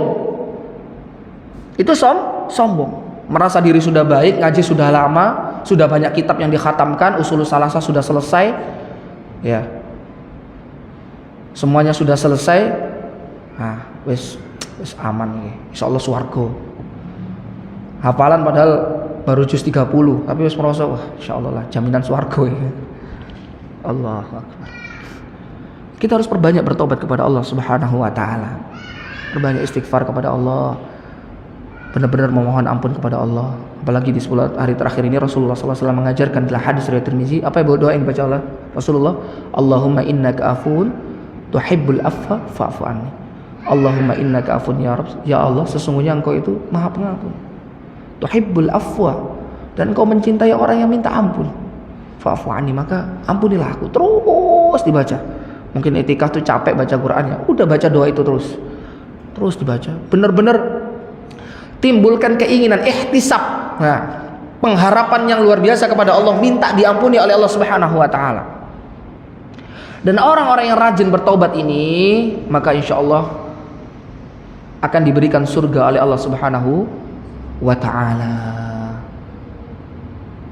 Itu sombong. Merasa diri sudah baik, ngaji sudah lama, sudah banyak kitab yang dikhatamkan, usul salasah sudah selesai. Ya. Semuanya sudah selesai. Nah, wis aman nih. Insyaallah swarga. Hafalan padahal baru juz 30, tapi wis merasa wah insyaallah lah jaminan swarga ya. Allahu Akbar. Kita harus perbanyak bertobat kepada Allah Subhanahu wa taala. Perbanyak istighfar kepada Allah. Benar-benar memohon ampun kepada Allah. Apalagi di 10 hari terakhir ini Rasulullah SAW mengajarkan dalam hadis riwayat Tirmizi, apa yang doa yang baca Allah Rasulullah? Allahumma innaka afuun tuhibbul afwa fa'fu anni. Allahumma innaka afuun ya Rabb. Ya Allah, sesungguhnya Engkau itu Maha Pengampun. Tuhibbul afwa, dan Engkau mencintai orang yang minta ampun. Fa'fu anni, maka ampunilah aku. Terus dibaca. Mungkin etikaf tuh capek baca Quran ya. Udah baca doa itu terus dibaca. Benar-benar timbulkan keinginan ihtisab. Nah, pengharapan yang luar biasa kepada Allah, minta diampuni oleh Allah Subhanahu wa taala. Dan orang-orang yang rajin bertaubat ini, maka insya Allah akan diberikan surga oleh Allah Subhanahu wa taala.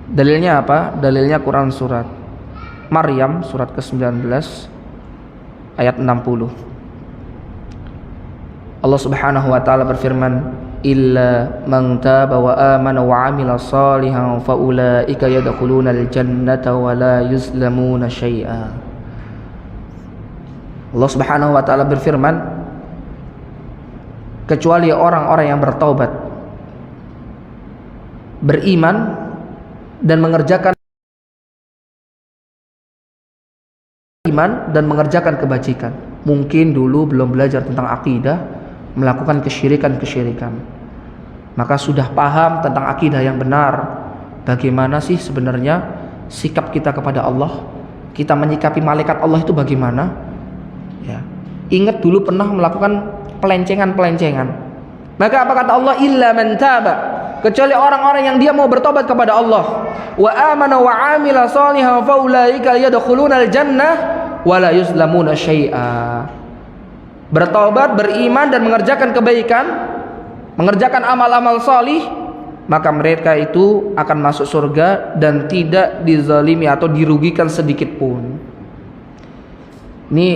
Dalilnya apa? Dalilnya Quran surat Maryam surat ke-19 ayat 60. Allah Subhanahu wa taala berfirman, illa man taba wa amana wa amila salihan fa ulaika yadkhulunal jannata wa la yuzlamuna syai'a. Allah Subhanahu wa taala berfirman, kecuali orang-orang yang bertaubat, beriman dan mengerjakan iman dan mengerjakan kebajikan. Mungkin dulu belum belajar tentang akidah, melakukan kesyirikan, maka sudah paham tentang akidah yang benar. Bagaimana sih sebenarnya sikap kita kepada Allah, kita menyikapi malaikat Allah itu bagaimana ya. Ingat dulu pernah melakukan pelencengan. Maka apa kata Allah? Illa man taba, kecuali orang-orang yang dia mau bertobat kepada Allah, wa amana wa amila shalihan fa ulaika yadkhulunal jannah wa la yuzlamuna syai'a. Bertobat, beriman dan mengerjakan kebaikan, mengerjakan amal-amal salih, maka mereka itu akan masuk surga dan tidak dizalimi atau dirugikan sedikit pun. Ini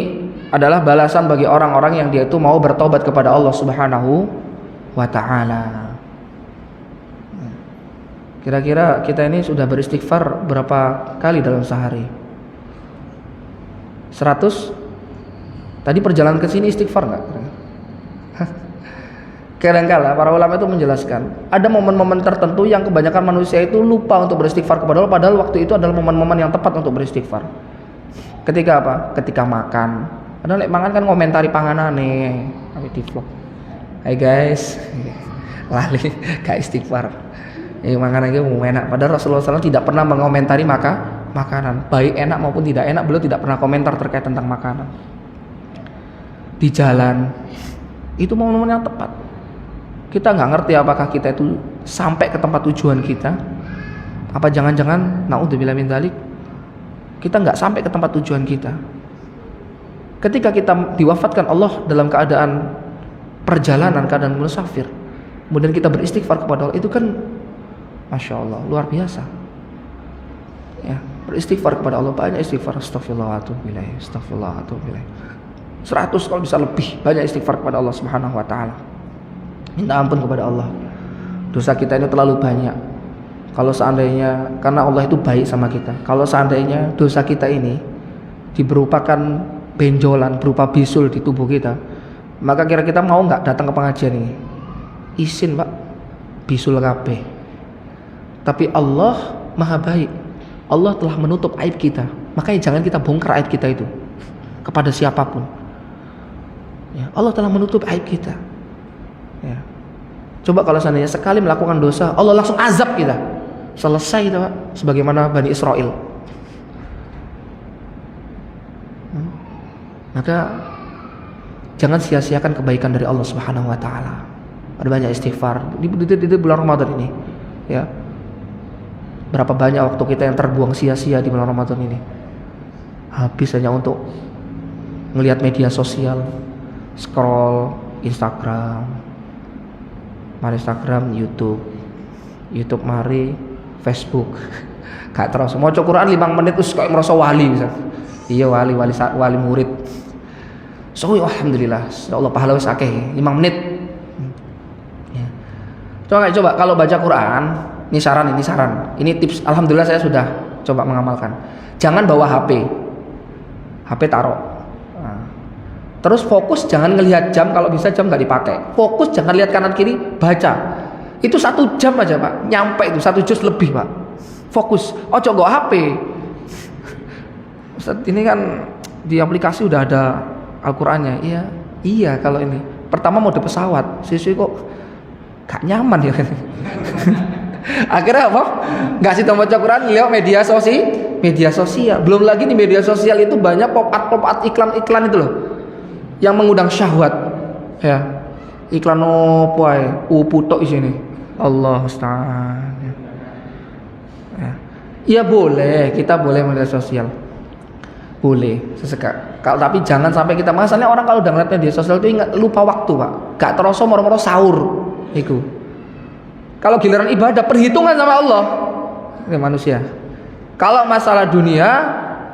adalah balasan bagi orang-orang yang dia itu mau bertobat kepada Allah Subhanahu wa ta'ala. Kira-kira kita ini sudah beristighfar berapa kali dalam sehari? 100? Tadi perjalanan ke sini istighfar enggak? Kadang-kala para ulama itu menjelaskan, ada momen-momen tertentu yang kebanyakan manusia itu lupa untuk beristighfar kepada Allah, padahal waktu itu adalah momen-momen yang tepat untuk beristighfar. Ketika apa? Ketika makan. Padahal makan kan komentari panganan nih, di vlog. Hai guys, lali gak istighfar. Makanan itu enak. Padahal Rasulullah SAW tidak pernah mengomentari makanan, baik enak maupun tidak enak. Beliau tidak pernah komentar terkait tentang makanan. Di jalan itu momen-momen yang tepat. Kita nggak ngerti apakah kita itu sampai ke tempat tujuan kita Apa jangan-jangan naudzubillah min dzalik kita nggak sampai ke tempat tujuan kita? Ketika kita diwafatkan Allah dalam keadaan perjalanan, keadaan musafir, kemudian kita beristighfar kepada Allah, itu kan Masya Allah luar biasa. Ya, beristighfar kepada Allah, banyak istighfar, astagfirullah wa atubu ilaih, astagfirullah wa atubu ilaih. 100 kalau bisa lebih, banyak istighfar kepada Allah Subhanahu wa taala. Minta ampun kepada Allah. Dosa kita ini terlalu banyak. Kalau seandainya, karena Allah itu baik sama kita, kalau seandainya dosa kita ini diberupakan benjolan berupa bisul di tubuh kita, maka kira kita mau nggak datang ke pengajian ini? Isin Pak, bisul kabeh. Tapi Allah maha baik, Allah telah menutup aib kita, makanya jangan kita bongkar aib kita itu kepada siapapun. Ya, Allah telah menutup aib kita. Ya. Coba kalau seandainya sekali melakukan dosa, Allah langsung azab kita, selesai itu Pak, sebagaimana Bani Israel. Maka jangan sia-siakan kebaikan dari Allah Subhanahu wa taala. Ada banyak istighfar di bulan Ramadan ini. Ya. Berapa banyak waktu kita yang terbuang sia-sia di bulan Ramadan ini? Habis hanya untuk ngelihat media sosial, scroll Instagram, mari Instagram, YouTube mari Facebook. Gak terus mau Quran 5 menit terus kayak merasa wali bisa. Iya wali murid. So alhamdulillah, ya Allah pahala wis akeh 5 menit. Ya. Coba kalau baca Quran, ini saran. Ini tips, alhamdulillah saya sudah coba mengamalkan. Jangan bawa HP taruh. Nah. Terus fokus, jangan ngelihat jam, kalau bisa jam nggak dipakai. Fokus, jangan lihat kanan kiri, baca. Itu 1 jam aja Pak, nyampe itu 1 juz lebih Pak. Fokus, ojo nggo HP. Ustaz, ini kan di aplikasi udah ada Al-Qur'annya. Iya kalau ini. Pertama mau di pesawat, siswi kok gak nyaman ya. Akhirnya apa? Nggak sih baca Quran, lihat media sosial. Belum lagi di media sosial itu banyak pop-up iklan itu loh, yang mengundang syahwat. Ya, iklan opo ae, putok di sini. Allah Ustaz. Ya. Ya boleh, kita boleh media sosial. Boleh sesekali. Tapi jangan sampai kita, masalahnya orang kalau udah ngeliat media sosial itu ingat lupa waktu Pak. Gak terasa moro-moro sahur. Iku. Kalau giliran ibadah perhitungan sama Allah, ini manusia. Kalau masalah dunia,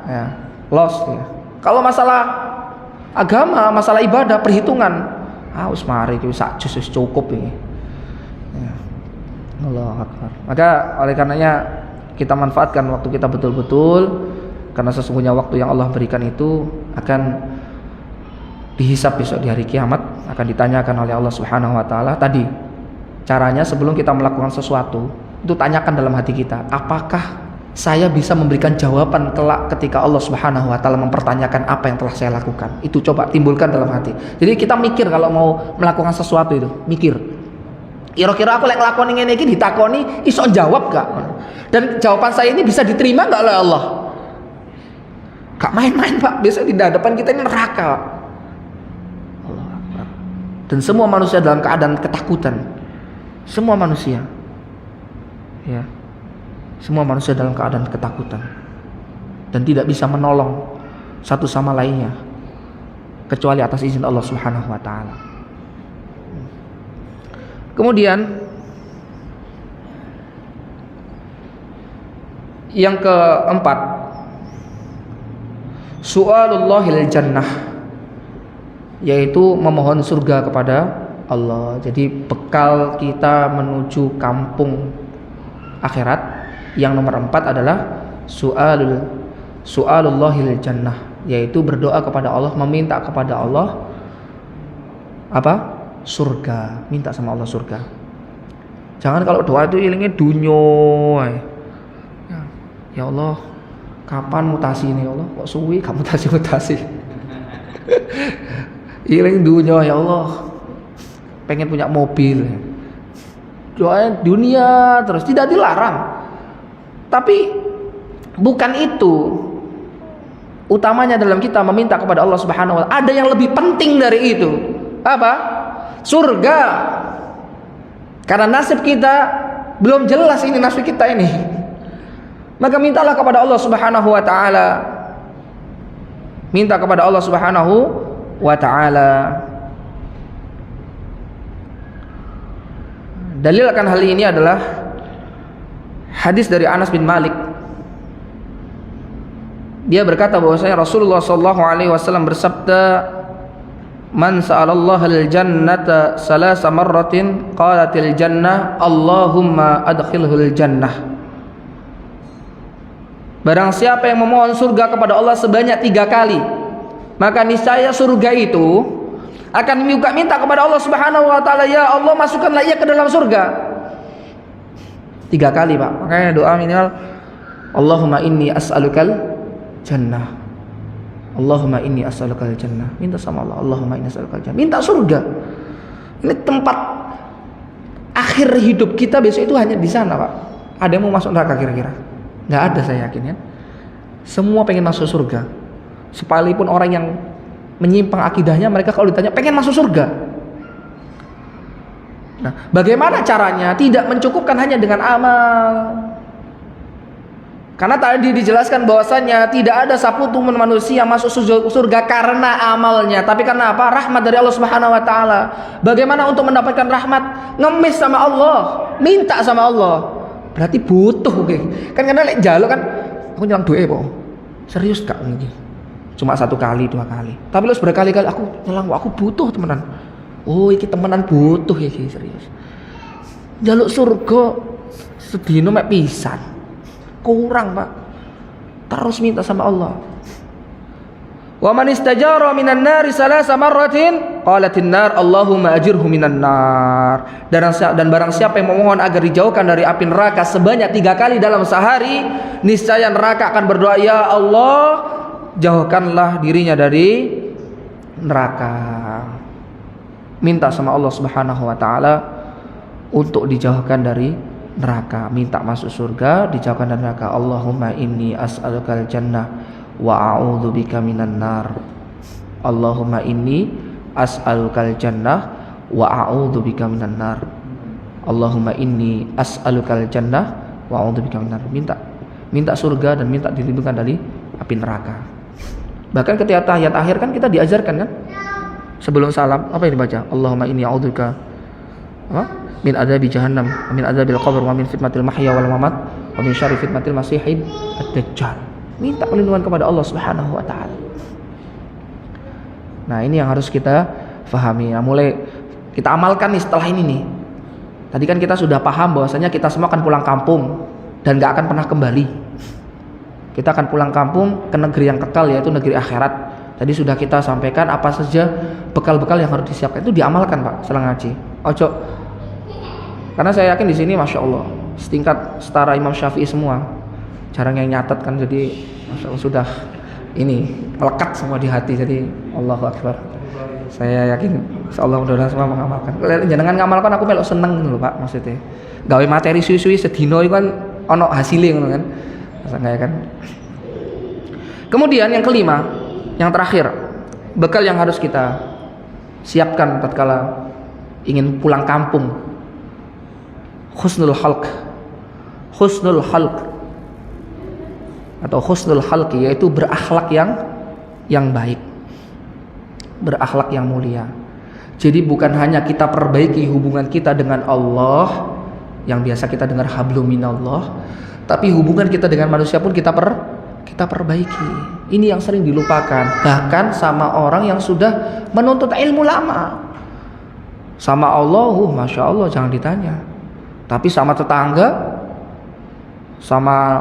ya, lost ya. Kalau masalah agama, masalah ibadah, perhitungan. Wis mari iki sak jus wis cukup ini. Ya. Allahu Akbar. Maka oleh karenanya kita manfaatkan waktu kita betul-betul, karena sesungguhnya waktu yang Allah berikan itu akan dihisab besok di hari kiamat, akan ditanyakan oleh Allah Subhanahu wa taala. Tadi caranya sebelum kita melakukan sesuatu, itu tanyakan dalam hati kita, apakah saya bisa memberikan jawaban kelak ketika Allah Subhanahu wa taala mempertanyakan apa yang telah saya lakukan. Itu coba timbulkan dalam hati. Jadi kita mikir kalau mau melakukan sesuatu itu, mikir. Kira-kira aku lek nglakoni ngene iki ditakoni iso jawab gak? Dan jawaban saya ini bisa diterima gak oleh Allah? Gak main-main Pak, besok di hadapan kita ini neraka. Allah Akbar. Dan semua manusia dalam keadaan ketakutan. Semua manusia, ya, semua manusia dalam keadaan ketakutan dan tidak bisa menolong satu sama lainnya kecuali atas izin Allah Subhanahu wa taala. Kemudian yang keempat, su'alullahil jannah, yaitu memohon surga kepada Allah. Jadi bekal kita menuju kampung akhirat yang nomor 4 adalah su'alullahil jannah, yaitu berdoa kepada Allah, meminta kepada Allah apa? Surga, minta sama Allah surga. Jangan kalau doa itu ilingnya dunyo. Ya Allah, kapan mutasi ini ya Allah? Kok suwi gak mutasi. Iling dunyo ya Allah. Pengen punya mobil, doa dunia terus, tidak dilarang, tapi bukan itu utamanya dalam kita meminta kepada Allah Subhanahu wa taala. Ada yang lebih penting dari itu, apa? Surga. Karena nasib kita belum jelas, ini nasib kita ini Maka mintalah kepada Allah Subhanahu wa taala. Minta kepada Allah Subhanahu wa taala. Dalil akan hal ini adalah hadis dari Anas bin Malik. Dia berkata bahwasanya Rasulullah sallallahu alaihi wasallam bersabda, "Man sa'alallaha al-jannata salasa marratin qalatil jannah Allahumma adkhilhul jannah." Barang siapa yang memohon surga kepada Allah sebanyak 3 kali, maka niscaya surga itu akan minta kepada Allah Subhanahu wa taala, "Ya Allah, masukkanlah ia ke dalam surga." 3 kali, Pak. Makanya doa minimal Allahumma inni as'alukal jannah. Allahumma inni as'alukal jannah. Minta sama Allah, Allahumma inni as'alukal jannah. Minta surga. Ini tempat akhir hidup kita besok itu hanya di sana, Pak. Ada yang mau masuk neraka kira-kira? Nggak ada, saya yakin ya. Semua pengen masuk surga. Sekalipun orang yang menyimpang akidahnya, mereka kalau ditanya pengen masuk surga. Nah, bagaimana caranya? Tidak mencukupkan hanya dengan amal. Karena tadi dijelaskan bahwasanya tidak ada satu pun manusia masuk surga karena amalnya, tapi karena apa? Rahmat dari Allah Subhanahu wa taala. Bagaimana untuk mendapatkan rahmat? Ngemis sama Allah, minta sama Allah. Berarti butuh, kan karena lek jalo kan aku nyelang duwe po. Serius Kak ini. Cuma 1 kali, 2 kali. Tapi lu berkali-kali aku nyelang, aku butuh temenan. Oh, iki temenan butuh ya, serius. Jaluk surga sedino mek pisan. Kurang, Pak. Terus minta sama Allah. Wa man istajara minan nari salasa marratin qalatin nar Allahumma ajirhu minan nar. Dan barang siapa yang memohon agar dijauhkan dari api neraka sebanyak 3 kali dalam sehari, niscaya neraka akan berdoa, "Ya Allah, jauhkanlah dirinya dari neraka." Minta sama Allah Subhanahu wa taala untuk dijauhkan dari neraka, minta masuk surga, dijauhkan dari neraka. Allahumma inni as'alukal jannah wa a'udzubika minan nar. Allahumma inni as'alukal jannah wa a'udzubika minan nar. Allahumma inni as'alukal jannah wa a'udzubika minan nar. Minta surga dan minta dilindungkan dari api neraka. Bahkan ketika tahiyat akhir kan kita diajarkan kan? Sebelum salam apa yang dibaca? Allahumma inni a'udzubika min adzabi jahannam wa min adzabil qabr wa min fitnatil mahya wal mamat wa min syarri fitnatil masiihid ad-dajjal. Minta perlindungan kepada Allah Subhanahu wa taala. Nah, ini yang harus kita fahami. Nah, mulai kita amalkan nih setelah ini nih. Tadi kan kita sudah paham bahwasanya kita semua akan pulang kampung dan gak akan pernah kembali. Kita akan pulang kampung ke negeri yang kekal, yaitu negeri akhirat. Tadi sudah kita sampaikan apa saja bekal-bekal yang harus disiapkan, itu diamalkan, Pak, setelah ngaji. Ojo. Karena saya yakin di sini Masya Allah setingkat setara Imam Syafi'i semua. Jarang yang nyatat kan, jadi Masya Allah sudah ini melekat semua di hati. Jadi Allahu Akbar. Saya yakin Insya Allah mudah-mudahan semua mengamalkan. Jangan ngamalkan aku melok seneng gitu loh, Pak, maksudnya. Gawe materi suwi-suwi sedino itu kan ono hasilnya gitu kan. Masa kan. Kemudian yang kelima, yang terakhir, bekal yang harus kita siapkan tatkala ingin pulang kampung. Husnul khalq. Husnul khalq atau husnul khalqi, yaitu berakhlak yang baik, berakhlak yang mulia. Jadi bukan hanya kita perbaiki hubungan kita dengan Allah yang biasa kita dengar hablum minallah, tapi hubungan kita dengan manusia pun kita perbaiki. Ini yang sering dilupakan, bahkan sama orang yang sudah menuntut ilmu lama. Sama Allah, Masya Allah jangan ditanya. Tapi sama tetangga, sama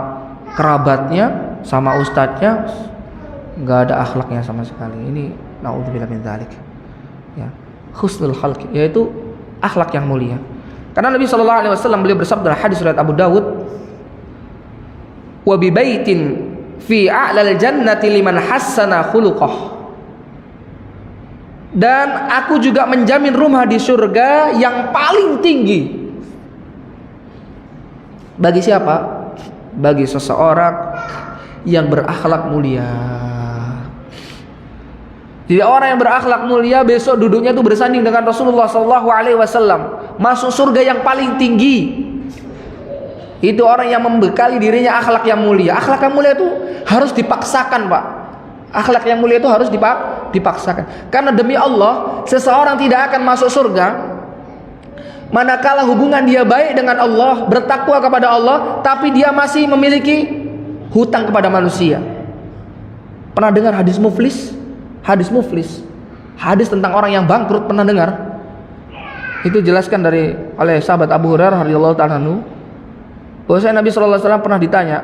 kerabatnya, sama ustadznya, nggak ada akhlaknya sama sekali. Ini naudzubillah min dzalik. Ya, husnul khalq, yaitu akhlak yang mulia. Karena Nabi sallallahu alaihi wasallam beliau bersabda dalam hadis riwayat Abu Dawud, "Wa bi baitin fi a'lal jannati liman hassana khuluqah." Dan aku juga menjamin rumah di surga yang paling tinggi. Bagi siapa? Bagi seseorang yang berakhlak mulia. Jadi orang yang berakhlak mulia besok duduknya itu bersanding dengan Rasulullah SAW, masuk surga yang paling tinggi. Itu orang yang membekali dirinya akhlak yang mulia. Akhlak yang mulia itu harus dipaksakan, Pak. Akhlak yang mulia itu harus dipaksakan. Karena demi Allah, seseorang tidak akan masuk surga manakala hubungan dia baik dengan Allah, bertakwa kepada Allah, tapi dia masih memiliki hutang kepada manusia. Pernah dengar hadis muflis? Hadis muflis, hadis tentang orang yang bangkrut, pernah dengar? Itu jelaskan oleh sahabat Abu Hurairah radhiyallahu ta'ala anhu, bahwasanya Nabi sallallahu alaihi wasallam pernah ditanya,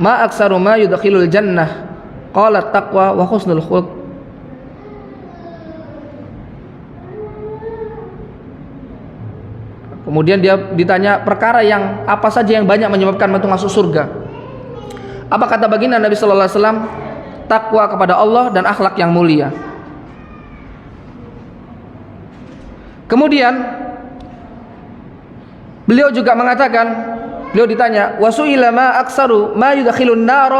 "Ma aktsaru ma yudkhilul jannah?" Qala taqwa wa husnul khuluq. Kemudian dia ditanya perkara yang apa saja yang banyak menyebabkan masuk surga. Apa kata baginda Nabi sallallahu alaihi wasallam? Takwa kepada Allah dan akhlak yang mulia. Kemudian beliau juga mengatakan, beliau ditanya, "Wasu'ila ma aktsaru ma yudkhilun nar?"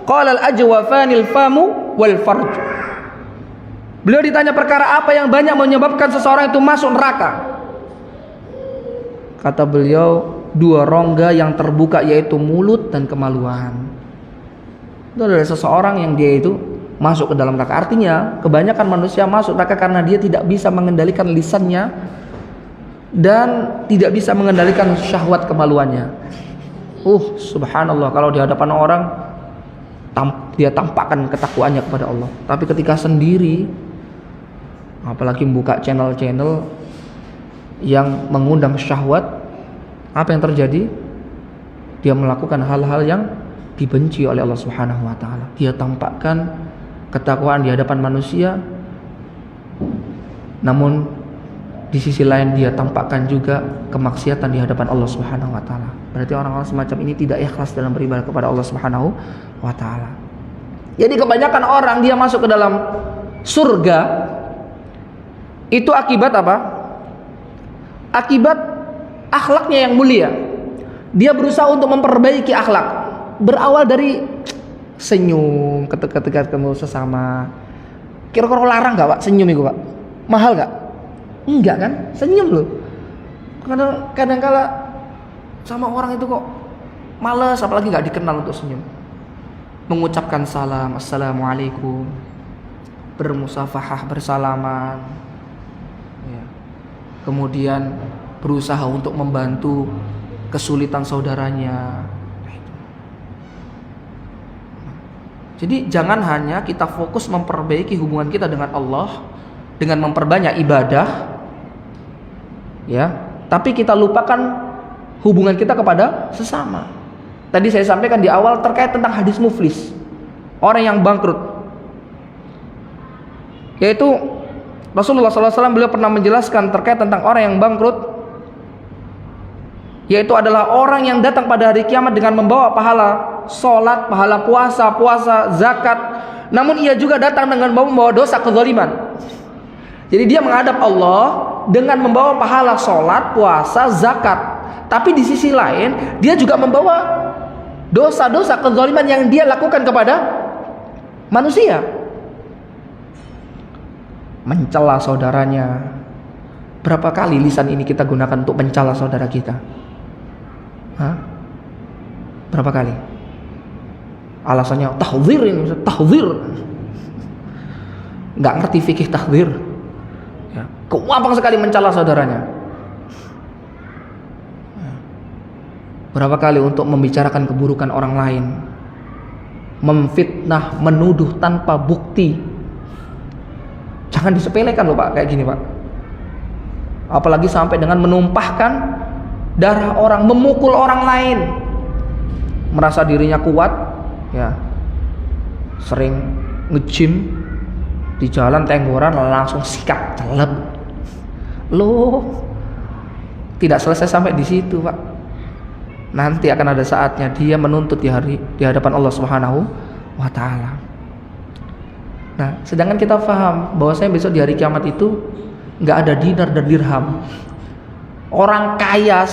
Qala al-ajwafanil famu wal farj. Beliau ditanya perkara apa yang banyak menyebabkan seseorang itu masuk neraka. Kata beliau, 2 rongga yang terbuka, yaitu mulut dan kemaluan. Itu adalah seseorang yang dia itu masuk ke dalam neraka. Artinya kebanyakan manusia masuk neraka karena dia tidak bisa mengendalikan lisannya dan tidak bisa mengendalikan syahwat kemaluannya. Subhanallah, kalau di hadapan orang dia tampakkan ketakwaannya kepada Allah, tapi ketika sendiri, apalagi membuka channel-channel yang mengundang syahwat, apa yang terjadi? Dia melakukan hal-hal yang dibenci oleh Allah Subhanahu wa taala. Dia tampakkan ketakwaan di hadapan manusia, namun di sisi lain dia tampakkan juga kemaksiatan di hadapan Allah Subhanahu wa taala. Berarti orang-orang semacam ini tidak ikhlas dalam beribadah kepada Allah Subhanahu wa taala. Jadi kebanyakan orang dia masuk ke dalam surga itu akibat apa? Akibat akhlaknya yang mulia. Dia berusaha untuk memperbaiki akhlak. Berawal dari senyum ketika ketemu sesama. Kira-kira larang gak, Pak, senyum itu, Pak? Mahal gak? Enggak kan? Senyum loh. Kadang-kala sama orang itu kok malas, apalagi gak dikenal untuk senyum. Mengucapkan salam, assalamualaikum, bermusafahah, bersalaman, ya. Kemudian berusaha untuk membantu kesulitan saudaranya. Jadi jangan hanya kita fokus memperbaiki hubungan kita dengan Allah dengan memperbanyak ibadah, ya, tapi kita lupakan hubungan kita kepada sesama. Tadi saya sampaikan di awal terkait tentang hadis muflis, orang yang bangkrut, yaitu Rasulullah SAW beliau pernah menjelaskan terkait tentang orang yang bangkrut, yaitu adalah orang yang datang pada hari kiamat dengan membawa pahala sholat, pahala puasa, zakat, namun ia juga datang dengan membawa dosa kezaliman. Jadi dia menghadap Allah dengan membawa pahala sholat, puasa, zakat, tapi di sisi lain dia juga membawa dosa-dosa kezaliman yang dia lakukan kepada manusia. Mencela saudaranya. Berapa kali lisan ini kita gunakan untuk mencela saudara kita? Berapa kali? Alasannya tahdzir, ini tahdzir. Nggak ngerti fikih tahdzir. Ya, gampang sekali mencela saudaranya. Berapa kali untuk membicarakan keburukan orang lain, memfitnah, menuduh tanpa bukti. Jangan disepelekan loh, Pak, kayak gini, Pak. Apalagi sampai dengan menumpahkan darah orang, memukul orang lain. Merasa dirinya kuat, ya. Sering nge-gym di jalan tenggoran langsung sikat, celeb. Loh, tidak selesai sampai di situ, Pak. Nanti akan ada saatnya dia menuntut di hadapan Allah Subhanahu wa taala. Nah, sedangkan kita paham bahwasanya besok di hari kiamat itu nggak ada dinar dan dirham. Orang kaya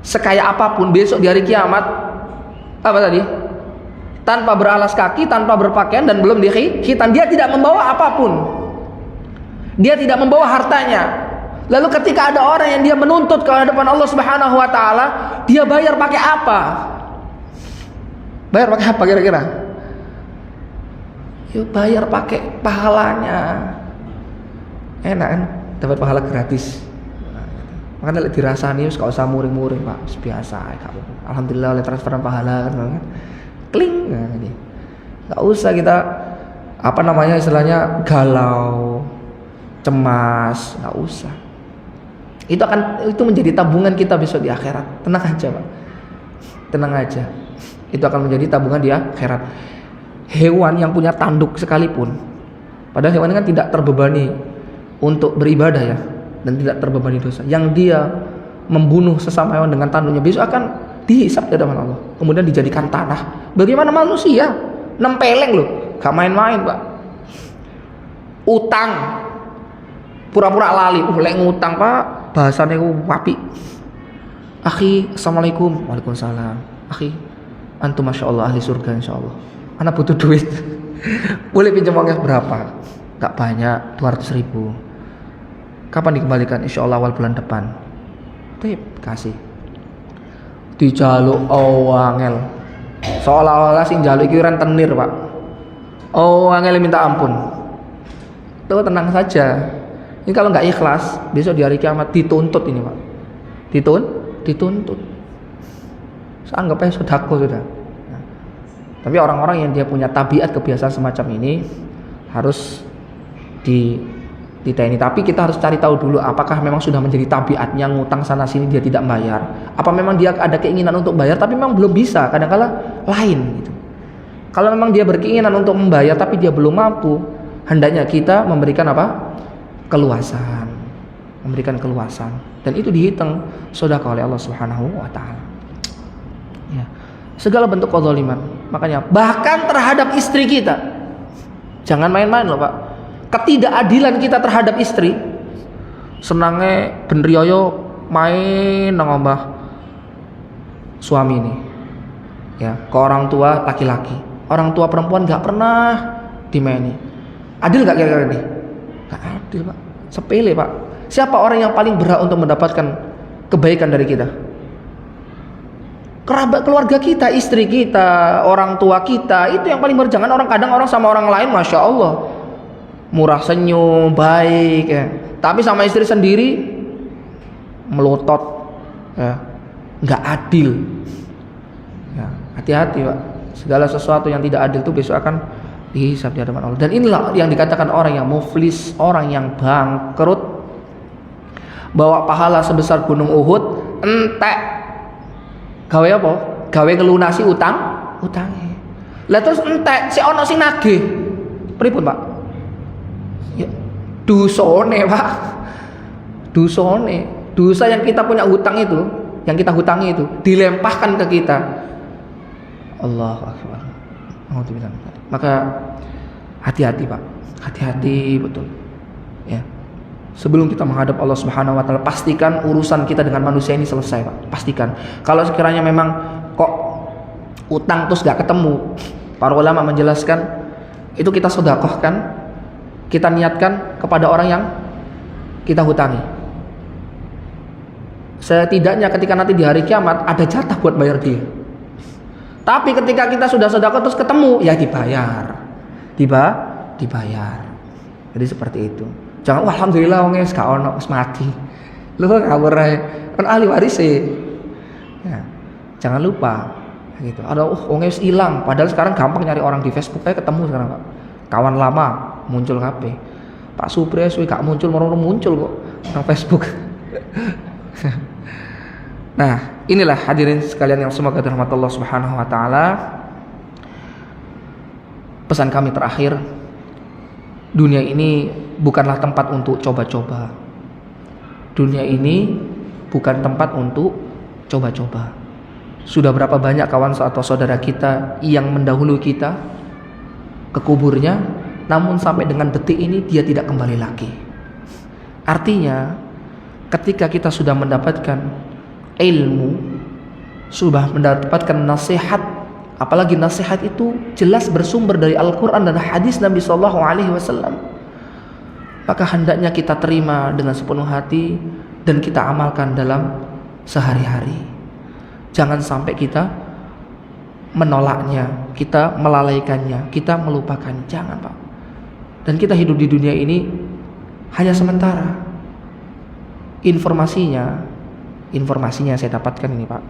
sekaya apapun besok di hari kiamat apa tadi? Tanpa beralas kaki, tanpa berpakaian dan belum dikhitan, dia tidak membawa apapun. Dia tidak membawa hartanya. Lalu ketika ada orang yang dia menuntut ke hadapan Allah Subhanahu wa taala, dia bayar pakai apa? Bayar pakai apa kira-kira? Yuk bayar pakai pahalanya. Enak kan? Dapat pahala gratis. Makanya dirasani wis gak usah muring-muring, Pak. Biasa gak apa-apa. Alhamdulillah oleh transferan pahala kan. Kling. Nah, ini. Gak usah kita istilahnya galau, cemas, gak usah. Itu menjadi tabungan kita besok di akhirat. Tenang aja, Pak. Tenang aja. Itu akan menjadi tabungan di akhirat. Hewan yang punya tanduk sekalipun, padahal hewan kan tidak terbebani untuk beribadah ya, dan tidak terbebani dosa. Yang dia membunuh sesama hewan dengan tanduknya besok akan dihisap di hadapan Allah, kemudian dijadikan tanah. Bagaimana manusia? Nempeleng loh, gak main-main, Pak. Utang, pura-pura lali, lek ngutang, Pak, bahasanya wapi. Akhi, assalamualaikum. Waalaikumsalam. Akhi, antum masya Allah ahli surga insya Allah. Anak butuh duit. Boleh pinjam uangnya berapa? Gak banyak, 200.000. Kapan dikembalikan? Insya Allah awal bulan depan. Tip, kasih. Dijaluk angel. Seolah-olah sing jaluk iki rentenir, Pak. Angel minta ampun. Tuh tenang saja. Ini kalau nggak ikhlas, besok di hari kiamat dituntut ini, Pak. Dituntut. Anggap aja sedekah sudah. Nah, tapi orang-orang yang dia punya tabiat kebiasaan semacam ini harus ditanya. Tapi kita harus cari tahu dulu apakah memang sudah menjadi tabiatnya ngutang sana sini dia tidak bayar. Apa memang dia ada keinginan untuk bayar tapi memang belum bisa. Kadang-kala lain gitu. Kalau memang dia berkeinginan untuk membayar tapi dia belum mampu, hendaknya kita memberikan apa? Keluasan. Memberikan keluasan. Dan itu dihitung sedekah oleh Allah Subhanahu wa taala. Ya. Segala bentuk kezaliman. Makanya bahkan terhadap istri kita. Jangan main-main loh, Pak. Ketidakadilan kita terhadap istri, senangnya benrioyo main nang omah suami ini ya, ke orang tua laki-laki, orang tua perempuan nggak pernah dimaini. Adil nggak kira-kira ini? Nggak adil, Pak. Sepele, Pak. Siapa orang yang paling berhak untuk mendapatkan kebaikan dari kita? Kerabat keluarga kita, istri kita, orang tua kita, itu yang paling berhak. Jangan kadang orang sama orang lain masya Allah murah senyum, baik ya. Tapi sama istri sendiri melotot ya. Nggak adil ya. Hati-hati, Pak. Segala sesuatu yang tidak adil itu besok akan dihisab di hadapan Allah. Dan inilah yang dikatakan orang yang muflis, orang yang bangkrut, bawa pahala sebesar gunung Uhud, entek gawe apa? Gawe ngelunasi utangnya. Lah terus entek si ono sing nagih. Pripun, Pak? Ya, dosane, Pak. Dosane. Dosa yang kita punya hutang itu, yang kita hutangi itu dilempahkan ke kita. Allahu akbar. Maka hati-hati, Pak. Hati-hati betul. Ya. Sebelum kita menghadap Allah Subhanahu wa taala, pastikan urusan kita dengan manusia ini selesai, Pak. Pastikan. Kalau sekiranya memang kok utang terus gak ketemu, para ulama menjelaskan itu kita sedekahkan, kita niatkan kepada orang yang kita hutangi. Setidaknya ketika nanti di hari kiamat ada jatah buat bayar dia. Tapi ketika kita sudah sedekah terus ketemu, ya dibayar. Dibayar. Jadi seperti itu. Jangan alhamdulillah wong wis gak ono, wis mati. Lu ngawur ae. Kan ahli waris ya. Jangan lupa gitu. Ada wong wis hilang, padahal sekarang gampang nyari orang di Facebook aja ketemu sekarang, Pak. Kawan lama muncul HP. Pak Supri suwe gak muncul, muncul kok nang Facebook. Nah, inilah hadirin sekalian yang semoga dirahmati Allah Subhanahu wa taala. Pesan kami terakhir, dunia ini bukanlah tempat untuk coba-coba. Dunia ini bukan tempat untuk coba-coba. Sudah berapa banyak kawan atau saudara kita yang mendahului kita ke kuburnya, namun sampai dengan detik ini dia tidak kembali lagi. Artinya, ketika kita sudah mendapatkan ilmu, sudah mendapatkan nasihat, apalagi nasihat itu jelas bersumber dari Al-Quran dan hadis Nabi SAW, maka hendaknya kita terima dengan sepenuh hati dan kita amalkan dalam sehari-hari. Jangan sampai kita menolaknya, kita melalaikannya, kita melupakannya. Jangan, Pak. Dan kita hidup di dunia ini hanya sementara. Informasinya saya dapatkan ini, Pak.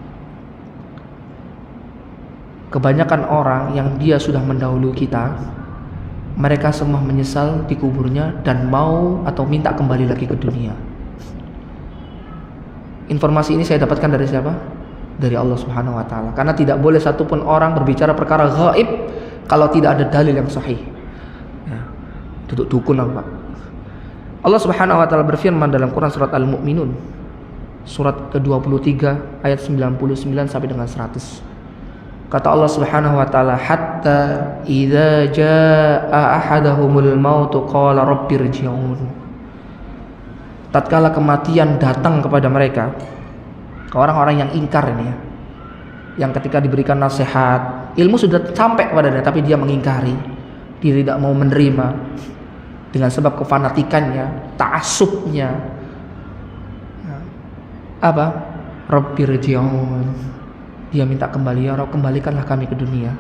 Kebanyakan orang yang dia sudah mendahului kita, mereka semua menyesal di kuburnya dan mau atau minta kembali lagi ke dunia. Informasi ini saya dapatkan dari siapa? Dari Allah Subhanahu wa taala. Karena tidak boleh satupun orang berbicara perkara gaib kalau tidak ada dalil yang sahih. Ya, duduk dukun apa? Allah Subhanahu wa taala berfirman dalam Quran surat Al-Mu'minun, surat ke-23 ayat 99 sampai dengan 100. Kata Allah Subhanahu wa taala, hatta idza jaa ahadahumul maut qala rabbirji'un. Tatkala kematian datang kepada mereka, ke orang-orang yang ingkar ini ya, yang ketika diberikan nasihat, ilmu sudah sampai kepadanya tapi dia mengingkari, dia tidak mau menerima dengan sebab kefanatikannya, ta'assubnya. Apa? Rabbirji'un. Dia minta kembali, ya Rabb, kembalikanlah kami ke dunia.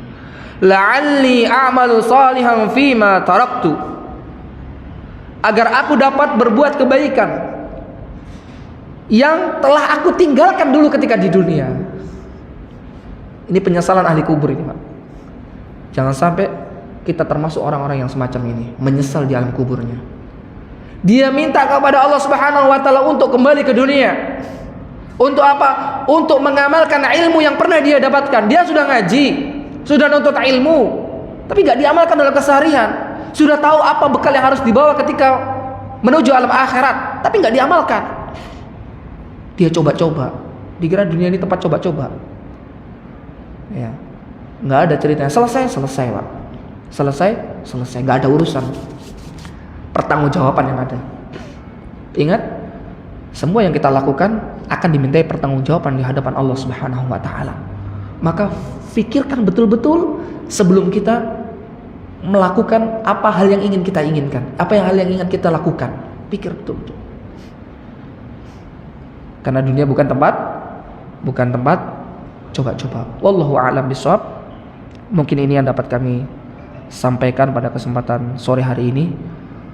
La'alli a'malu salihan fima taraktu. Agar aku dapat berbuat kebaikan yang telah aku tinggalkan dulu ketika di dunia. Ini penyesalan ahli kubur ini, Pak. Jangan sampai kita termasuk orang-orang yang semacam ini, menyesal di alam kuburnya. Dia minta kepada Allah Subhanahu wa taala untuk kembali ke dunia. Untuk apa? Untuk mengamalkan ilmu yang pernah dia dapatkan. Dia sudah ngaji, sudah nuntut ilmu, tapi gak diamalkan dalam keseharian. Sudah tahu apa bekal yang harus dibawa ketika menuju alam akhirat, tapi gak diamalkan. Dia coba-coba, dikira dunia ini tempat coba-coba. Ya, gak ada ceritanya. Selesai, Pak. Selesai. Gak ada urusan pertanggungjawaban yang ada. Ingat, semua yang kita lakukan akan dimintai pertanggungjawaban di hadapan Allah Subhanahu wa taala. Maka fikirkan betul-betul sebelum kita melakukan apa hal yang ingin kita inginkan, hal yang ingin kita lakukan. Pikir betul-betul. Karena dunia bukan tempat coba-coba. Wallahu a'lam bishawab. Mungkin ini yang dapat kami sampaikan pada kesempatan sore hari ini.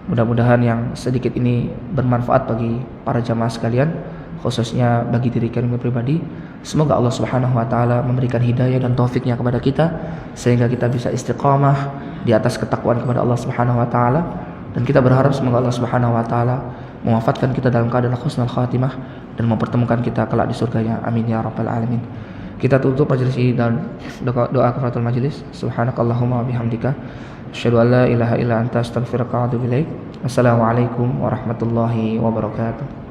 Mudah-mudahan yang sedikit ini bermanfaat bagi para jamaah sekalian, khususnya bagi diri kami pribadi. Semoga Allah Subhanahu wa taala memberikan hidayah dan taufiknya kepada kita sehingga kita bisa istiqamah di atas ketakwaan kepada Allah Subhanahu wa taala, dan kita berharap semoga Allah Subhanahu wa taala mewafatkan kita dalam keadaan husnul khatimah dan mempertemukan kita kelak di surganya. Amin ya rabbal alamin. Kita tutup majelis ini dan doa kafaratul majelis. Subhanakallahumma wa bihamdika asyhadu an la ilaha illa anta astaghfiruka wa atubu ilaik. Assalamualaikum warahmatullahi wabarakatuh.